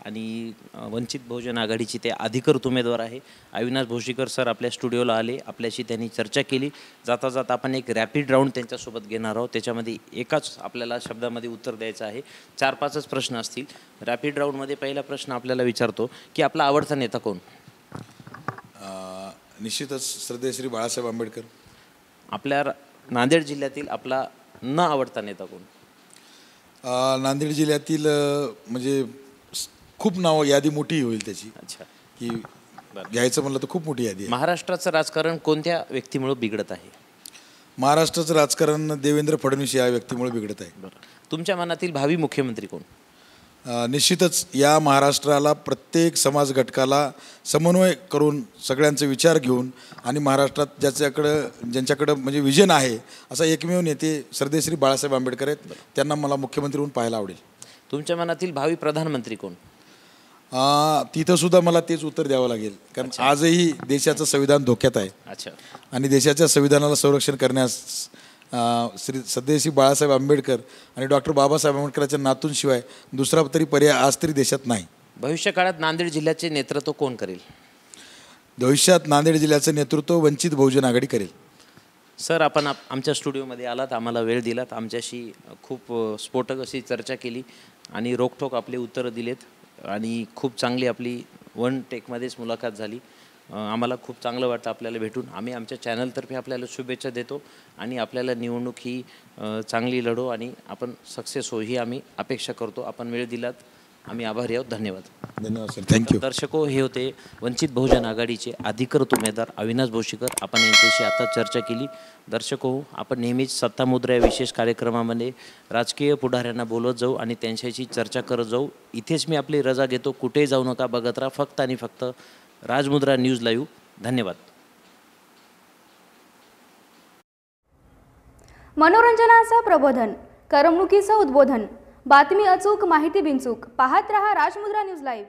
आणि वंचित बहुजन आघाडीची ते अधिकृत उमेदवार आहे. अविनाश भोसीकर सर आपल्या स्टुडिओला आले, आपल्याशी त्यांनी चर्चा केली. जाता जाता आपण एक रॅपिड राऊंड त्यांच्यासोबत घेणार आहोत. त्याच्यामध्ये एकाच आपल्याला शब्दामध्ये उत्तर द्यायचं आहे. 4-5च प्रश्न असतील. रॅपिड राऊंडमध्ये पहिला प्रश्न आपल्याला विचारतो की आपला आवडता नेता कोण? निश्चितच श्रद्धेय श्री बाळासाहेब आंबेडकर. आपल्या नांदेड जिल्ह्यातील आपला न आवडता नेता कोण? नांदेड जिल्ह्यातील म्हणजे खूप नाव यादी मोठी होईल त्याची. अच्छा. की घ्यायचं म्हणलं तर खूप मोठी यादी आहे. महाराष्ट्राचं राजकारण कोणत्या व्यक्तीमुळे बिघडत आहे? महाराष्ट्राचं राजकारण देवेंद्र फडणवीस या व्यक्तीमुळे बिघडत आहे. बरं. तुमच्या मनातील भावी मुख्यमंत्री कोण? निश्चितच या महाराष्ट्राला प्रत्येक समाज घटकाला समन्वय करून सगळ्यांचे विचार घेऊन आणि महाराष्ट्रात ज्यांच्याकडं म्हणजे विजन आहे असा एकमेव नेते श्रद्धेय श्री बाळासाहेब आंबेडकर आहेत. त्यांना मला मुख्यमंत्री म्हणून पाहायला आवडेल. तुमच्या मनातील भावी प्रधानमंत्री कोण? तिथं सुद्धा मला तेच उत्तर द्यावं लागेल कारण आजही देशाचं संविधान धोक्यात आहे. अच्छा. आणि देशाच्या संविधानाला संरक्षण करण्यास श्रद्धेय श्री बाळासाहेब आंबेडकर आणि डॉक्टर बाबासाहेब आंबेडकरांच्या नातूंशिवाय दुसरा तरी पर्याय आज तरी देशात नाही. भविष्य काळात नांदेड जिल्ह्याचे नेतृत्व कोण करेल? भविष्यात नांदेड जिल्ह्याचं नेतृत्व वंचित बहुजन आघाडी करेल. सर, आपण आमच्या स्टुडिओमध्ये आलात, आम्हाला वेळ दिलात, आमच्याशी खूप स्फोटक अशी चर्चा केली आणि रोखठोक आपले उत्तरं दिलेत आणि खूप चांगली आपली वन टेकमध्येच मुलाखत झाली. आम्हाला खूप चांगलं वाटतं आपल्याला भेटून. आम्ही आमच्या चॅनलतर्फे आपल्याला शुभेच्छा देतो आणि आपल्याला निवडणूक ही चांगली लढो आणि आपण सक्सेस हो ही आम्ही अपेक्षा करतो. आपण वेळ दिलात, आम्ही आभारी आहोत. धन्यवाद. धन्यवाद सर. थँक्यू. दर्शको, हे होते वंचित बहुजन आघाडीचे अधिकृत उमेदवार अविनाश भोसीकर. आपण यांच्याशी आता चर्चा केली. दर्शको, आपण नेहमीच सत्तामुद्रा या विशेष कार्यक्रमामध्ये राजकीय पुढाऱ्यांना बोलत जाऊ आणि त्यांच्याशी चर्चा करत जाऊ. इथेच मी आपली रजा घेतो. कुठेही जाऊ नका, बघत राहा फक्त आणि फक्त राजमुद्रा न्यूज लाईव्ह. धन्यवाद. मनोरंजनाचं प्रबोधन, करमणुकीचं उद्बोधन, बातमी अचूक, माहिती बिनचूक. पाहत रहा राजमुद्रा न्यूज लाईव्ह.